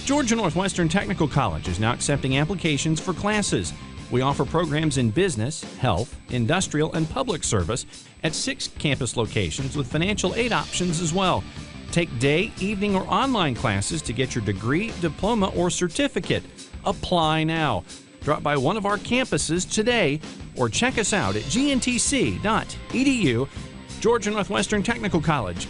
Speaker 10: Georgia Northwestern Technical College is now accepting applications for classes. We offer programs in business, health, industrial, and public service at 6 campus locations with financial aid options as well. Take day, evening, or online classes to get your degree, diploma, or certificate. Apply now. Drop by one of our campuses today or check us out at gntc.edu. Georgia Northwestern Technical College.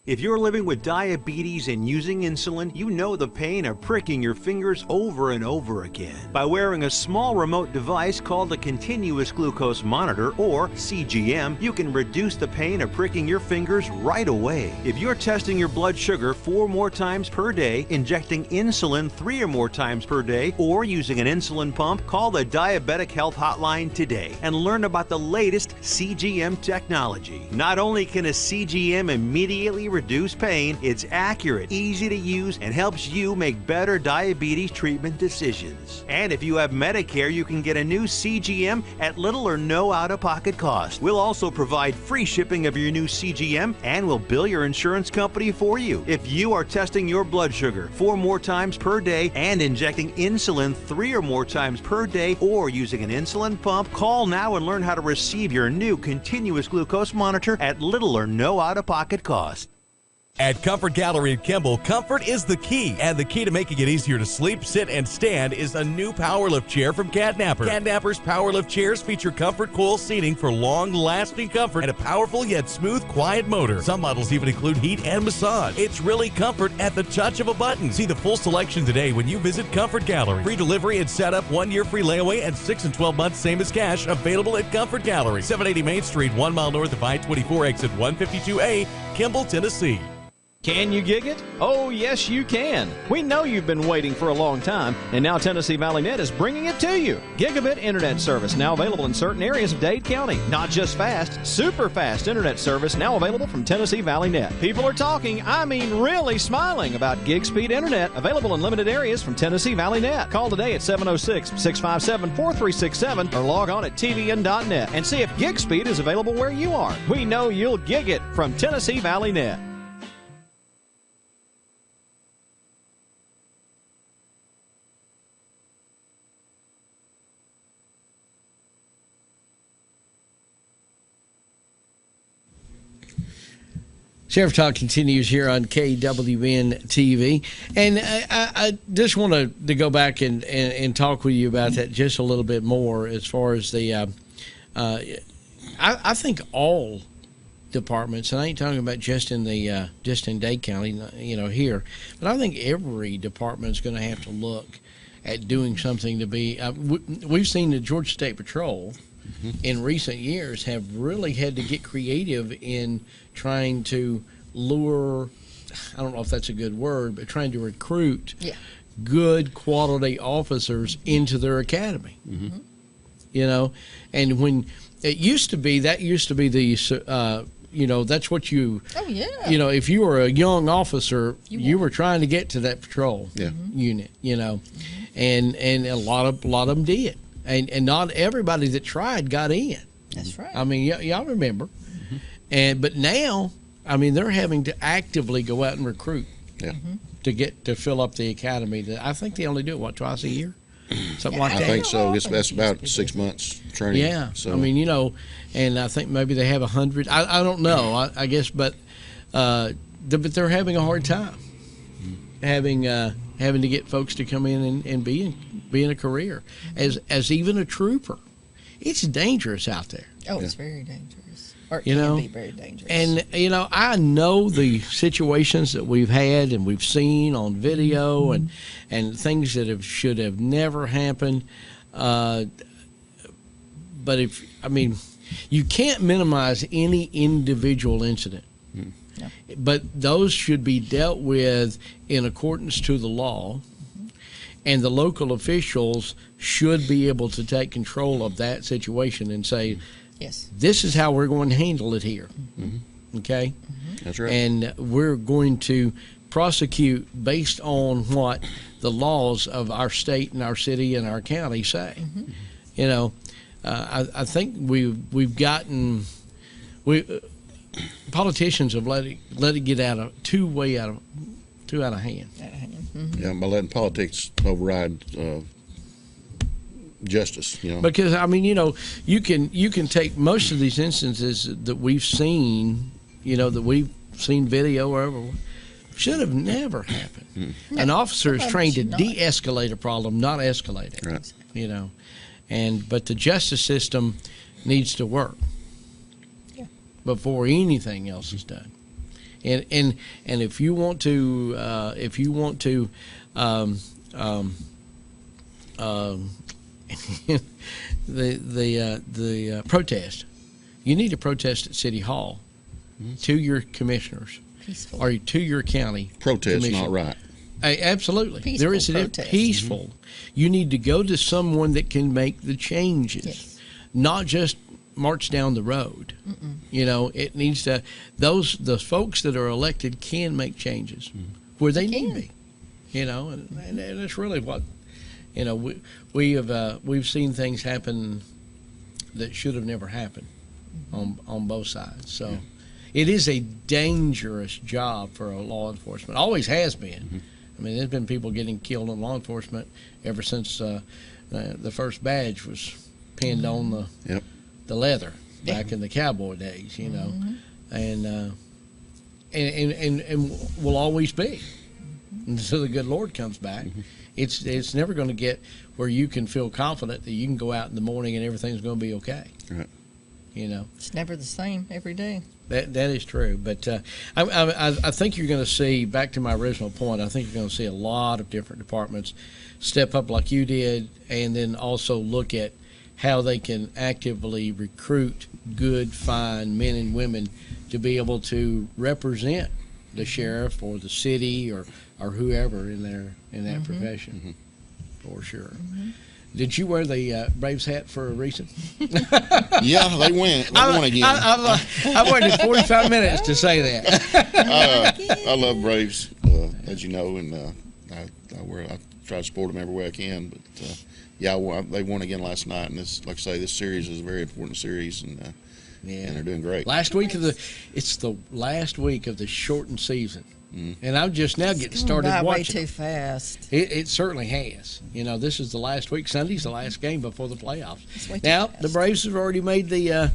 Speaker 4: If you're living with diabetes and using insulin, you know the pain of pricking your fingers over and over again. By wearing a small remote device called a continuous glucose monitor, or CGM, you can reduce the pain of pricking your fingers right away. If you're testing your blood sugar 4 more times per day, injecting insulin 3 or more times per day, or using an insulin pump, call the Diabetic Health Hotline today and learn about the latest CGM technology. Not only can a CGM immediately reduce pain, it's accurate, easy to use, and helps you make better diabetes treatment decisions. And if you have Medicare, you can get a new CGM at little or no out-of-pocket cost. We'll also provide free shipping of your new CGM, and we'll bill your insurance company for you. If you are testing your blood sugar 4 more times per day and injecting insulin 3 or more times per day, or using an insulin pump, call now and learn how to receive your new continuous glucose monitor at little or no out-of-pocket cost.
Speaker 5: At Comfort Gallery in Kimball, comfort is the key. And the key to making it easier to sleep, sit, and stand is a new PowerLift chair from Catnapper. Catnapper's PowerLift chairs feature comfort coil seating for long-lasting comfort and a powerful yet smooth, quiet motor. Some models even include heat and massage. It's really comfort at the touch of a button. See the full selection today when you visit Comfort Gallery. Free delivery and setup, 1-year free layaway, and 6 and 12 months same as cash. Available at Comfort Gallery, 780 Main Street, 1 mile north of I-24, exit 152A, Kimball, Tennessee.
Speaker 6: Can you gig it? Oh, yes, you can. We know you've been waiting for a long time, and now Tennessee Valley Net is bringing it to you. Gigabit internet service now available in certain areas of Dade County. Not just fast, super fast internet service now available from Tennessee Valley Net. People are talking, I mean really smiling about gig speed internet available in limited areas from Tennessee Valley Net. Call today at 706-657-4367 or log on at tvn.net and see if gig speed is available where you are. We know you'll gig it from Tennessee Valley Net.
Speaker 1: Sheriff Talk continues here on KWN TV. And I just wanted to go back and talk with you about that just a little bit more as far as the I think all departments, and I ain't talking about just in Dade County, here, but I think every department is going to have to look at doing something to be we've seen the Georgia State Patrol in recent years have really had to get creative in trying to lure, I don't know if that's a good word, but trying to recruit good quality officers into their academy. And when it used to be, the that's what you, if you were a young officer, you were trying to get to that patrol unit, and a lot of them did. And not everybody that tried got in.
Speaker 2: That's right.
Speaker 1: I mean, y'all remember. But now, I mean, they're having to actively go out and recruit to fill up the academy. I think they only do it, twice a year? Something like that.
Speaker 3: I think so. That's about 6 months training.
Speaker 1: Yeah.
Speaker 3: So.
Speaker 1: I mean, and I think maybe they have 100. I don't know, I guess, but they're having a hard time having to get folks to come in and be in a career as even a trooper. It's dangerous out there.
Speaker 2: Oh, it's very dangerous. Or it can be very dangerous.
Speaker 1: And I know the situations that we've had and we've seen on video and things that should have never happened. But you can't minimize any individual incident.
Speaker 2: No.
Speaker 1: But those should be dealt with in accordance to the law, and the local officials should be able to take control of that situation and say,
Speaker 2: yes,
Speaker 1: this is how we're going to handle it here. Okay?
Speaker 3: That's right.
Speaker 1: And we're going to prosecute based on what the laws of our state and our city and our county say. I think we've gotten politicians have let it get too out of hand.
Speaker 3: Yeah, by letting politics override justice.
Speaker 1: Because you can take most of these instances that we've seen, that we've seen video or whatever, should have never happened. An officer is trained to de-escalate a problem, not escalate it.
Speaker 3: Right.
Speaker 1: But the justice system needs to work before anything else is done. And if you want to the protest, you need to protest at City Hall to your commissioners or to your county.
Speaker 3: Protest, not right.
Speaker 1: Absolutely.
Speaker 2: Peaceful
Speaker 1: there is
Speaker 2: protest.
Speaker 1: Peaceful. You need to go to someone that can make the changes, not just march down the road. You know, it needs to. The folks that are elected can make changes where they need to be. You know, and it's really what, you know, we've seen things happen that should have never happened on both sides. So it is a dangerous job for a law enforcement. Always has been. I mean, there's been people getting killed in law enforcement ever since the first badge was pinned on the leather back in the cowboy days. You know, and will always be until the good Lord comes back. It's never going to get where you can feel confident that you can go out in the morning and everything's going to be okay.
Speaker 3: Right.
Speaker 1: You know,
Speaker 2: It's never the same every day.
Speaker 1: that is true. But I think you're going to see, back to my original point, I think you're going to see a lot of different departments step up like you did, and then also look at how they can actively recruit good, fine men and women to be able to represent the sheriff or the city or whoever in that profession, for sure. Did you wear the Braves hat for a reason?
Speaker 3: Yeah, they won. They won again.
Speaker 1: I waited 45 minutes to say that.
Speaker 3: I love Braves, as you know, and I try to support them every way I can. But they won again last night, and like I say, this series is a very important series, and they're doing great.
Speaker 1: It's the last week of the shortened season. And I'm just now getting started
Speaker 2: By
Speaker 1: watching.
Speaker 2: way too fast.
Speaker 1: It certainly has. You know, this is the last week. Sunday's the last game before the playoffs.
Speaker 2: way too
Speaker 1: Now,
Speaker 2: fast.
Speaker 1: the Braves have already made the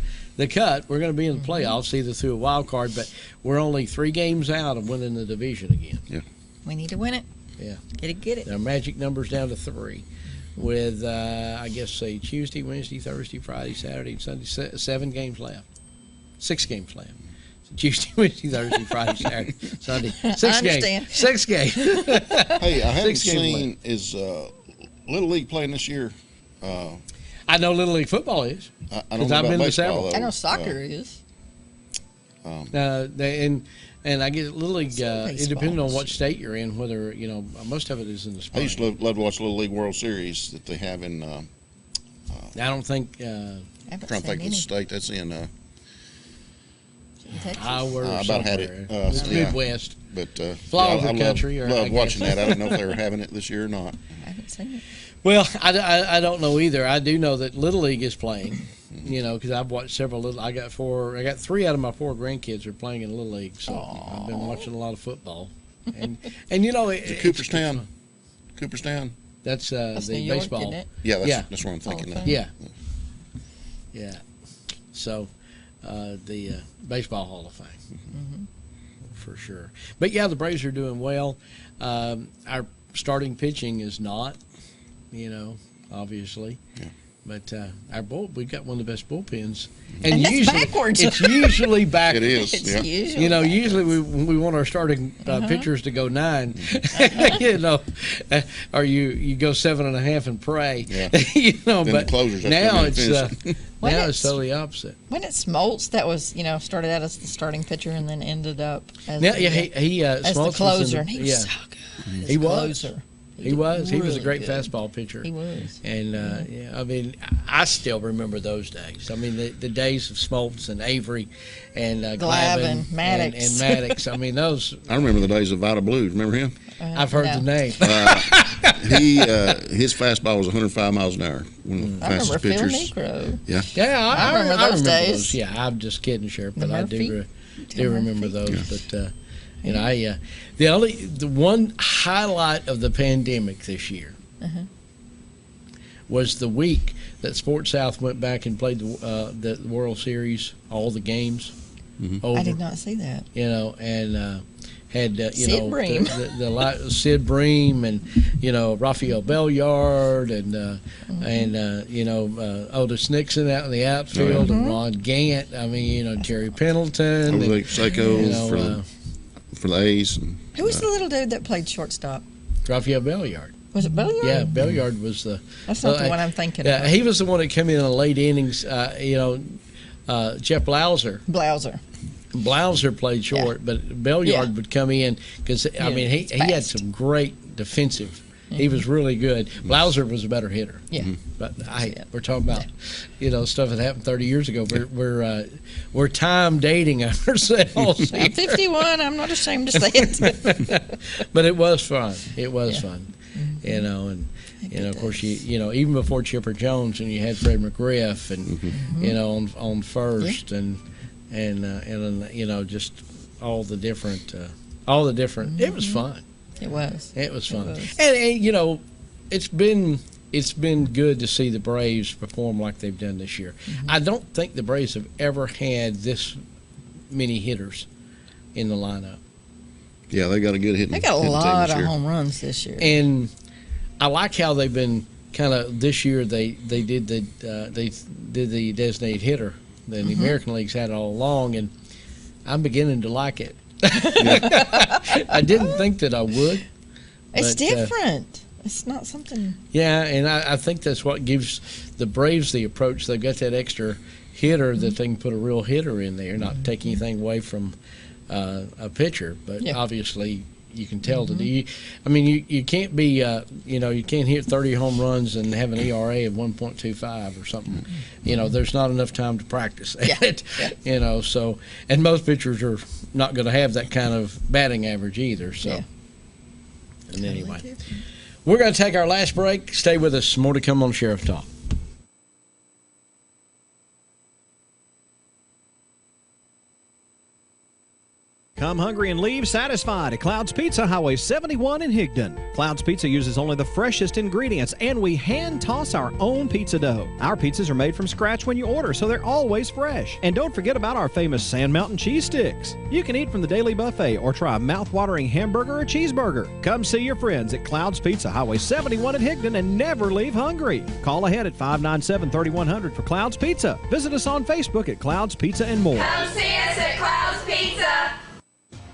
Speaker 1: cut. We're going to be in the playoffs, either through a wild card, but we're only 3 games out of winning the division again.
Speaker 3: Yeah.
Speaker 2: We need to win it.
Speaker 1: Yeah.
Speaker 2: Get it.
Speaker 1: Our magic number's down to 3 with, I guess, say, Tuesday, Wednesday, Thursday, Friday, Saturday, and Sunday, 7 games left. 6 games left. Tuesday, Wednesday, Thursday, Friday, Saturday, Sunday. 6
Speaker 2: understand.
Speaker 1: games. 6 games.
Speaker 3: Hey, I haven't
Speaker 1: 6 games
Speaker 3: seen is Little League playing this year.
Speaker 1: I know Little League football is.
Speaker 3: I
Speaker 1: Because
Speaker 3: don't know
Speaker 1: I've
Speaker 3: about
Speaker 1: been to
Speaker 3: baseball,
Speaker 1: several.
Speaker 3: though.
Speaker 2: I know soccer is.
Speaker 1: And I guess Little League, it
Speaker 2: baseball.
Speaker 1: depends on what state you're in, whether, you know, most of it is in the
Speaker 3: I
Speaker 1: spring.
Speaker 3: used to love to watch Little League World Series that they have in.
Speaker 1: I don't think
Speaker 2: I haven't
Speaker 3: trying to
Speaker 2: seen
Speaker 3: think of the
Speaker 2: any.
Speaker 3: state that's in.
Speaker 2: Texas.
Speaker 1: Iowa or
Speaker 3: About had it.
Speaker 1: somewhere. It's
Speaker 3: Yeah.
Speaker 1: Midwest.
Speaker 3: But
Speaker 1: Flower
Speaker 3: I
Speaker 1: country, or I
Speaker 3: love
Speaker 1: guess.
Speaker 3: watching that. I don't know if they were having it this year or not.
Speaker 2: I haven't seen it.
Speaker 1: Well, I don't know either. I do know that Little League is playing, you know, because I've watched several little. I got 3 out of my 4 grandkids are playing in Little League, so I've been watching a lot of football. And you know,
Speaker 3: Cooperstown.
Speaker 1: That's
Speaker 2: That's
Speaker 1: the
Speaker 2: New York,
Speaker 1: baseball.
Speaker 2: isn't it?
Speaker 3: Yeah, that's what I'm thinking.
Speaker 2: Hall of
Speaker 3: Of.
Speaker 1: Yeah. Yeah. So, the Baseball Hall of Fame. For sure. But, yeah, the Braves are doing well. Our starting pitching is not, you know, obviously.
Speaker 3: Yeah.
Speaker 1: But we've got one of the best bullpens. And
Speaker 2: that's
Speaker 1: usually,
Speaker 2: backwards.
Speaker 1: It's usually backwards.
Speaker 3: It is.
Speaker 2: It's
Speaker 3: Yeah.
Speaker 2: usually.
Speaker 1: You know, usually we want our starting pitchers to go 9, you know, or you go 7.5 and pray,
Speaker 3: Yeah.
Speaker 1: you know.
Speaker 3: Then
Speaker 1: but
Speaker 3: the closers have to
Speaker 1: now
Speaker 3: come in
Speaker 1: it's
Speaker 3: and finish
Speaker 2: When
Speaker 1: now
Speaker 2: it's-
Speaker 1: it's totally opposite.
Speaker 2: When it Smoltz, that was, you know, started out as the starting pitcher and then ended up as
Speaker 1: Now,
Speaker 2: the,
Speaker 1: yeah, he
Speaker 2: as the
Speaker 1: Smoltz was in
Speaker 2: closer. And he was
Speaker 1: yeah,
Speaker 2: so good.
Speaker 1: He
Speaker 2: as
Speaker 1: was.
Speaker 2: Closer.
Speaker 1: he was a
Speaker 2: really
Speaker 1: great
Speaker 2: good.
Speaker 1: fastball pitcher.
Speaker 2: He was.
Speaker 1: And yeah, I mean, I still remember those days. I mean, the days of Smoltz and Avery and Glavine
Speaker 2: Maddox.
Speaker 1: and Maddox. I mean, those.
Speaker 3: I remember the days of Vita Blues. Remember him?
Speaker 1: I've heard
Speaker 2: no.
Speaker 1: the name.
Speaker 3: His fastball was 105 miles an hour. One of the
Speaker 2: I
Speaker 3: fastest
Speaker 2: remember Phil
Speaker 3: pitchers.
Speaker 2: Negro.
Speaker 3: Yeah.
Speaker 1: Yeah,
Speaker 2: I remember those days.
Speaker 1: Yeah, I'm just kidding, Sheriff, but
Speaker 2: The
Speaker 1: I
Speaker 2: Murphy?
Speaker 1: do remember those. But you know, the one highlight of the pandemic this year was the week that Sports South went back and played the World Series, all the games over.
Speaker 2: I did not see that.
Speaker 1: You know, and had you
Speaker 2: Sid
Speaker 1: know
Speaker 2: Bream.
Speaker 1: the Sid Bream and you know Raphael Belliard and you know Otis Nixon out in the outfield and Ron Gant. I mean, you know, Terry Pendleton.
Speaker 3: Jose Seiko
Speaker 1: you know,
Speaker 3: for the A's. And,
Speaker 2: Who was the little dude that played shortstop?
Speaker 1: Raphael Belliard.
Speaker 2: Was it Belliard?
Speaker 1: Yeah, Belliard was the.
Speaker 2: That's not the one I'm thinking
Speaker 1: Yeah,
Speaker 2: of.
Speaker 1: he was the one that came in the late innings. You know, Jeff Blauser. Blauser played short, but Belliard would come in because I mean he had some great defensive He was really good. Blauser was a better hitter.
Speaker 2: Yeah.
Speaker 1: But we're talking about, stuff that happened 30 years ago. We're time dating ourselves.
Speaker 2: I'm 51. I'm not ashamed to say it.
Speaker 1: But it was fun. It was fun. And of course, even before Chipper Jones, and you had Fred McGriff, and on first, and just all the different. It was fun.
Speaker 2: It was.
Speaker 1: It was fun. And it's been good to see the Braves perform like they've done this year. I don't think the Braves have ever had this many hitters in the lineup.
Speaker 3: Yeah, they got a good hitting.
Speaker 2: They got a lot of
Speaker 3: year.
Speaker 2: home runs this year.
Speaker 1: And I like how they've been kind of this year. They did the designated hitter that the American League's had all along, and I'm beginning to like it. I didn't think that I would.
Speaker 2: It's different. It's not something.
Speaker 1: Yeah, and I think that's what gives the Braves the approach. They've got that extra hitter that they can put a real hitter in there, not take anything away from a pitcher. But obviously, you can tell that you can't be you can't hit 30 home runs and have an ERA of 1.25 or something. There's not enough time to practice that. So, and most pitchers are not going to have that kind of batting average either. So, and anyway, we're going to take our last break. Stay with us. More to come on Sheriff Talk.
Speaker 6: Come hungry and leave satisfied at Cloud's Pizza, Highway 71 in Higdon. Cloud's Pizza uses only the freshest ingredients, and we hand toss our own pizza dough. Our pizzas are made from scratch when you order, so they're always fresh. And don't forget about our famous Sand Mountain cheese sticks. You can eat from the daily buffet or try a mouth-watering hamburger or cheeseburger. Come see your friends at Cloud's Pizza, Highway 71 in Higdon, and never leave hungry. Call ahead at 597-3100 for Cloud's Pizza. Visit us on Facebook at Cloud's Pizza and more.
Speaker 11: Come see us at Cloud's Pizza.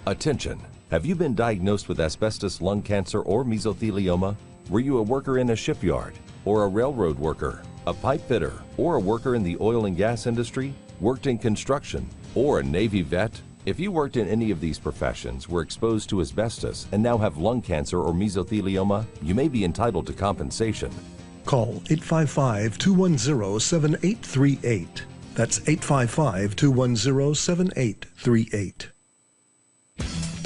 Speaker 12: Attention! Have you been diagnosed with asbestos, lung cancer, or mesothelioma? Were you a worker in a shipyard, or a railroad worker, a pipe fitter, or a worker in the oil and gas industry? Worked in construction, or a Navy vet? If you worked in any of these professions, were exposed to asbestos, and now have lung cancer or mesothelioma, you may be entitled to compensation.
Speaker 13: Call 855-210-7838. That's 855-210-7838.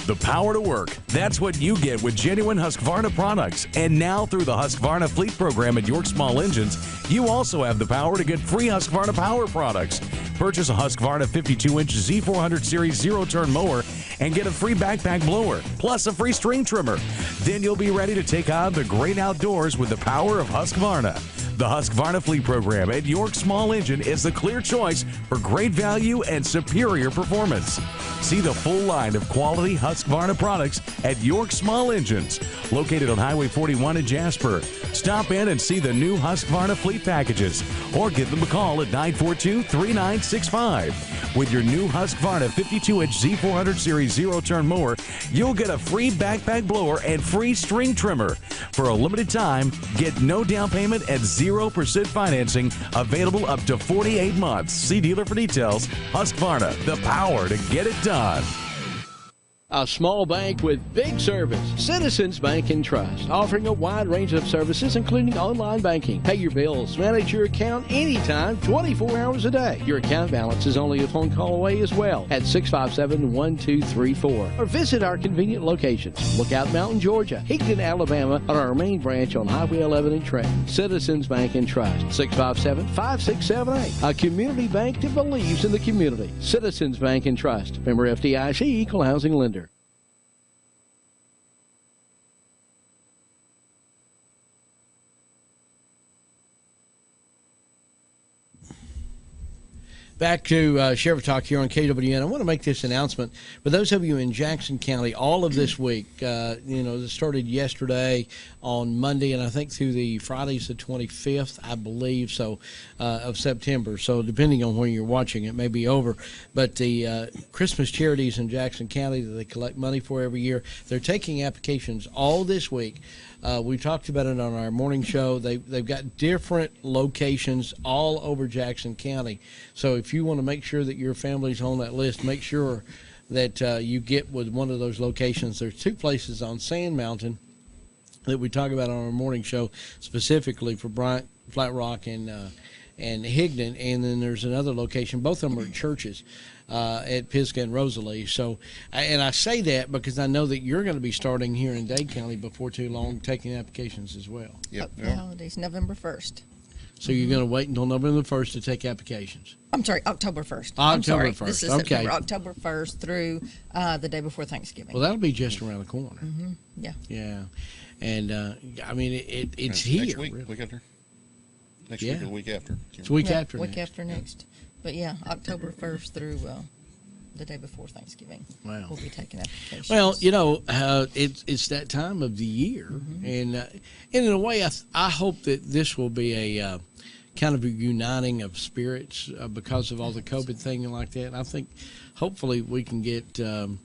Speaker 5: The power to work. That's what you get with genuine Husqvarna products. And now through the Husqvarna Fleet Program at York Small Engines, you also have the power to get free Husqvarna Power products. Purchase a Husqvarna 52-inch Z400 Series zero-turn mower and get a free backpack blower, plus a free string trimmer. Then you'll be ready to take on the great outdoors with the power of Husqvarna. The Husqvarna Fleet Program at York Small Engine is the clear choice for great value and superior performance. See the full line of quality Husqvarna products at York Small Engines, located on Highway 41 in Jasper. Stop in and see the new Husqvarna Fleet packages, or give them a call at 942-3965. With your new Husqvarna 52-inch Z400 Series zero-turn mower, you'll get a free backpack blower and free string trimmer. For a limited time, get no down payment and 0% financing, available up to 48 months. See dealer for details. Husqvarna, the power to get it done.
Speaker 1: A small bank with big service. Citizens Bank and Trust, offering a wide range of services, including online banking. Pay your bills, manage your account anytime, 24 hours a day. Your account balance is only a phone call away as well at 657-1234. Or visit our convenient locations. Lookout Mountain, Georgia, Higdon, Alabama, or our main branch on Highway 11 in Trenton. Citizens Bank and Trust, 657-5678. A community bank that believes in the community. Citizens Bank and Trust. Member FDIC, Equal Housing Lender. Back to Sheriff Talk here on KWN. I want to make this announcement. For those of you in Jackson County, all of this week, it started yesterday on Monday, and I think through the Friday's the 25th, I believe, of September. So depending on when you're watching, it may be over. But the Christmas charities in Jackson County that they collect money for every year, they're taking applications all this week. We talked about it on our morning show. They've got different locations all over Jackson County. So if you want to make sure that your family's on that list, make sure that you get with one of those locations. There's two places on Sand Mountain. that we talk about on our morning show, specifically for Bryant, Flat Rock, and Higdon, and then there's another location. Both of them are churches at Pisgah and Rosalie. So, and I say that because I know that you're going to be starting here in Dade County before too long, taking applications as well.
Speaker 3: Yep.
Speaker 2: The holidays, November 1st.
Speaker 1: So you're going to wait until November 1st to take applications?
Speaker 2: I'm sorry, October 1st.
Speaker 1: October
Speaker 2: I'm sorry.
Speaker 1: 1st,
Speaker 2: This is
Speaker 1: okay.
Speaker 2: September, October 1st through the day before Thanksgiving.
Speaker 1: Well, that'll be just around the corner.
Speaker 2: Yeah.
Speaker 1: Yeah. And, I mean, it's here.
Speaker 3: Next week,
Speaker 1: really.
Speaker 3: week after. Next
Speaker 1: Yeah.
Speaker 3: week or the week after.
Speaker 1: It's a week
Speaker 2: Yeah,
Speaker 1: after
Speaker 2: week
Speaker 1: next.
Speaker 2: after next. But yeah, October 1st through the day before Thanksgiving.
Speaker 1: Wow.
Speaker 2: We'll be taking applications.
Speaker 1: Well, you know, it's that time of the year, and in a way, I hope that this will be a kind of a uniting of spirits because of all the COVID thing and like that. And I think hopefully we can get the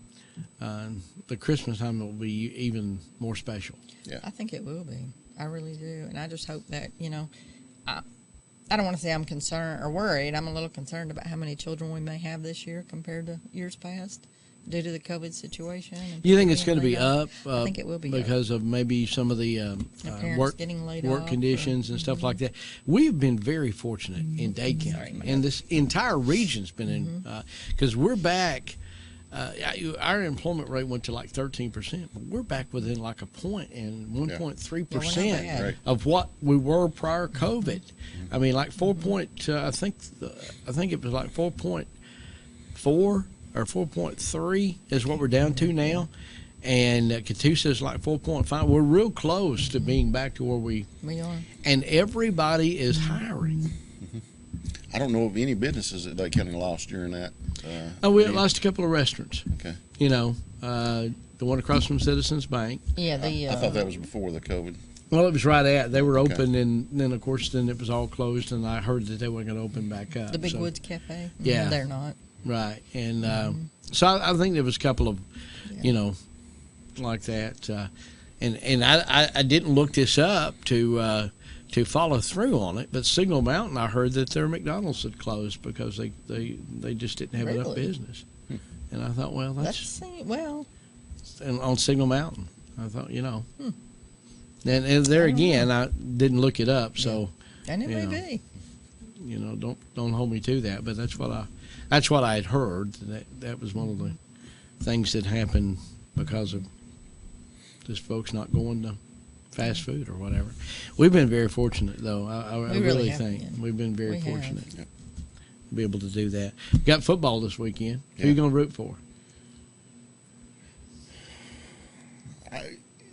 Speaker 1: Christmas time will be even more special.
Speaker 3: Yeah,
Speaker 2: I think it will be. I really do, and I just hope that I don't want to say I'm concerned or worried. I'm a little concerned about how many children we may have this year compared to years past due to the COVID situation. And
Speaker 1: You think
Speaker 2: people
Speaker 1: it's going to
Speaker 2: being
Speaker 1: be
Speaker 2: laid
Speaker 1: up?
Speaker 2: off. I think it will be
Speaker 1: because of maybe some of the
Speaker 2: parents
Speaker 1: work
Speaker 2: getting laid
Speaker 1: work
Speaker 2: off
Speaker 1: conditions and stuff like that. We've been very fortunate in Dade County, and this entire region's been in because we're back. Our employment rate went to like 13%, but we're back within like a point and 1.3%
Speaker 3: Right.
Speaker 1: of what we were prior COVID. I mean, like 4 point. I think it was like 4.4 or 4.3 is what we're down to now, and Catoosa is like 4.5. We're real close to being back to where we
Speaker 2: are,
Speaker 1: and everybody is hiring.
Speaker 3: I don't know of any businesses that Dade County lost during that.
Speaker 1: We lost a couple of restaurants.
Speaker 3: Okay.
Speaker 1: You know, the one across from Citizens Bank.
Speaker 2: Yeah,
Speaker 3: I thought that was before the COVID.
Speaker 1: Well, it was right at. They were open, and then of course, then it was all closed, and I heard that they weren't going to open back up.
Speaker 2: the Big Woods Cafe.
Speaker 1: Yeah.
Speaker 2: They're not.
Speaker 1: Right, and so I think there was a couple of, you know, like that, and I didn't look this up to follow through on it, but Signal Mountain, I heard that their McDonald's had closed because they just didn't have enough
Speaker 2: Really?
Speaker 1: business, and I thought, well, that's
Speaker 2: well,
Speaker 1: and on Signal Mountain, I thought, you know, and there again, I didn't look it up, so
Speaker 2: and it
Speaker 1: you
Speaker 2: may
Speaker 1: know.
Speaker 2: be.
Speaker 1: You know, don't hold me to that, but that's what I had heard. That was one of the things that happened because of just folks not going to fast food or whatever. We've been very fortunate, though. I really
Speaker 2: have
Speaker 1: think
Speaker 2: been.
Speaker 1: we've been very
Speaker 2: We have.
Speaker 1: fortunate to be able to do that. We got football this weekend. Who you going to root for?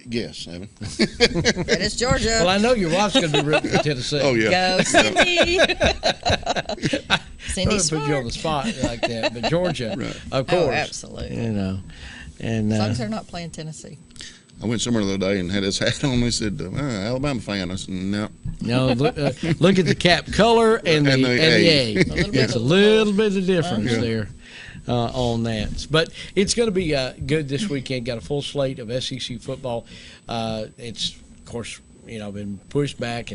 Speaker 3: Yes, Evan.
Speaker 2: That is Georgia.
Speaker 1: Well, I know your wife's going to be rooting for Tennessee.
Speaker 3: Oh, yeah.
Speaker 2: Go Cindy.
Speaker 1: I
Speaker 2: Cindy
Speaker 1: wouldn't put you on the spot like that, but Georgia, of course.
Speaker 2: Oh, absolutely.
Speaker 1: You know, and
Speaker 2: As long as they're not playing Tennessee.
Speaker 3: I went somewhere the other day and had his hat on. They said, Alabama fan. I said, no.
Speaker 1: No, look at the cap color and the A. It's a little bit of difference there on that. But it's going to be good this weekend. Got a full slate of SEC football. It's, of course, you know, been pushed back,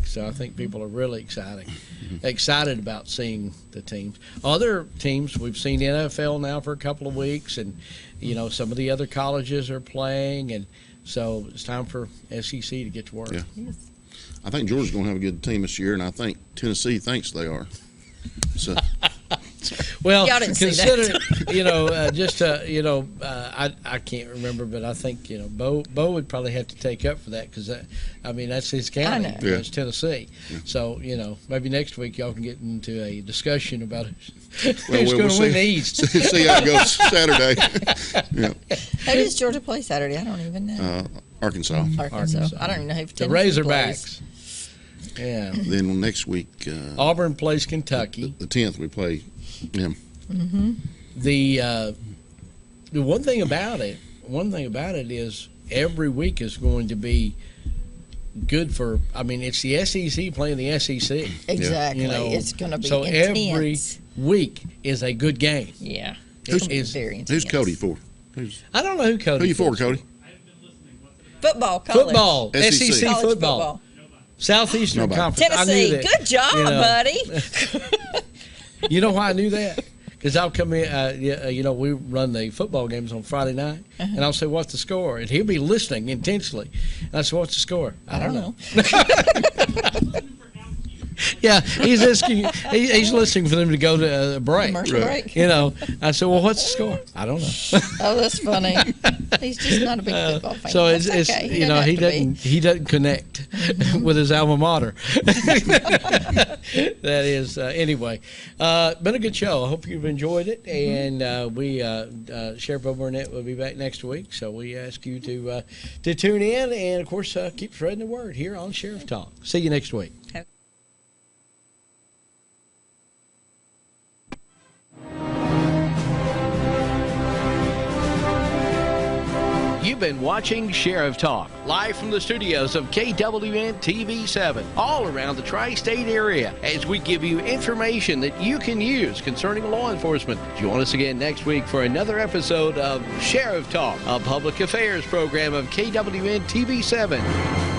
Speaker 1: so I think people are really excited about seeing the teams. Other teams, we've seen NFL now for a couple of weeks, and, you know, some of the other colleges are playing, and so it's time for SEC to get to work.
Speaker 3: Yeah. I think Georgia's going to have a good team this year, and I think Tennessee thinks they are. So.
Speaker 1: Well,
Speaker 2: Y'all didn't see
Speaker 1: consider,
Speaker 2: that.
Speaker 1: you know, I can't remember, but I think, you know, Bo would probably have to take up for that because, I mean, that's his county.
Speaker 2: I know.
Speaker 1: It's Tennessee. Yeah. So, you know, maybe next week y'all can get into a discussion about who's going to win the East.
Speaker 3: See how it goes Saturday. Yeah.
Speaker 2: Who does Georgia play Saturday? I don't even know.
Speaker 3: Arkansas.
Speaker 2: Arkansas. I don't even know who
Speaker 1: The
Speaker 2: Tennessee
Speaker 1: Razorbacks.
Speaker 2: plays.
Speaker 1: Yeah.
Speaker 3: Then next week,
Speaker 1: Auburn plays Kentucky.
Speaker 3: The 10th we play them.
Speaker 1: The one thing about it is every week is going to be good for. I mean, it's the SEC playing the SEC.
Speaker 2: Exactly.
Speaker 1: You know,
Speaker 2: It's going to be
Speaker 1: so
Speaker 2: intense.
Speaker 1: every week is a good game.
Speaker 2: Yeah.
Speaker 3: Who's
Speaker 2: very intense.
Speaker 3: Who's Cody for?
Speaker 1: I don't know who Cody.
Speaker 3: Who you for, Cody?
Speaker 2: Football. College.
Speaker 1: Football. SEC
Speaker 2: College
Speaker 1: football. Southeastern
Speaker 3: Nobody.
Speaker 1: Conference. I knew
Speaker 2: Tennessee.
Speaker 1: that.
Speaker 2: Good job,
Speaker 1: You know.
Speaker 2: buddy.
Speaker 1: You know why I knew that? Because I'll come in, you know, we run the football games on Friday night, and I'll say, "What's the score?" And he'll be listening intensely. And I say, "What's the score?" I don't know. Yeah, he's asking. He's listening for them to go to a break.
Speaker 2: Commercial break.
Speaker 1: You know, I said, "Well, what's the score?" I don't know.
Speaker 2: Oh, that's funny. He's just not a big football fan.
Speaker 1: So
Speaker 2: That's
Speaker 1: it's
Speaker 2: okay.
Speaker 1: you know, he doesn't connect with his alma mater. That is anyway. Been a good show. I hope you've enjoyed it, and Sheriff Bo Burnett will be back next week. So we ask you to tune in, and of course keep spreading the word here on Sheriff Talk. See you next week. You've been watching Sheriff Talk, live from the studios of KWN TV7, all around the tri-state area, as we give you information that you can use concerning law enforcement. Join us again next week for another episode of Sheriff Talk, a public affairs program of KWN TV7.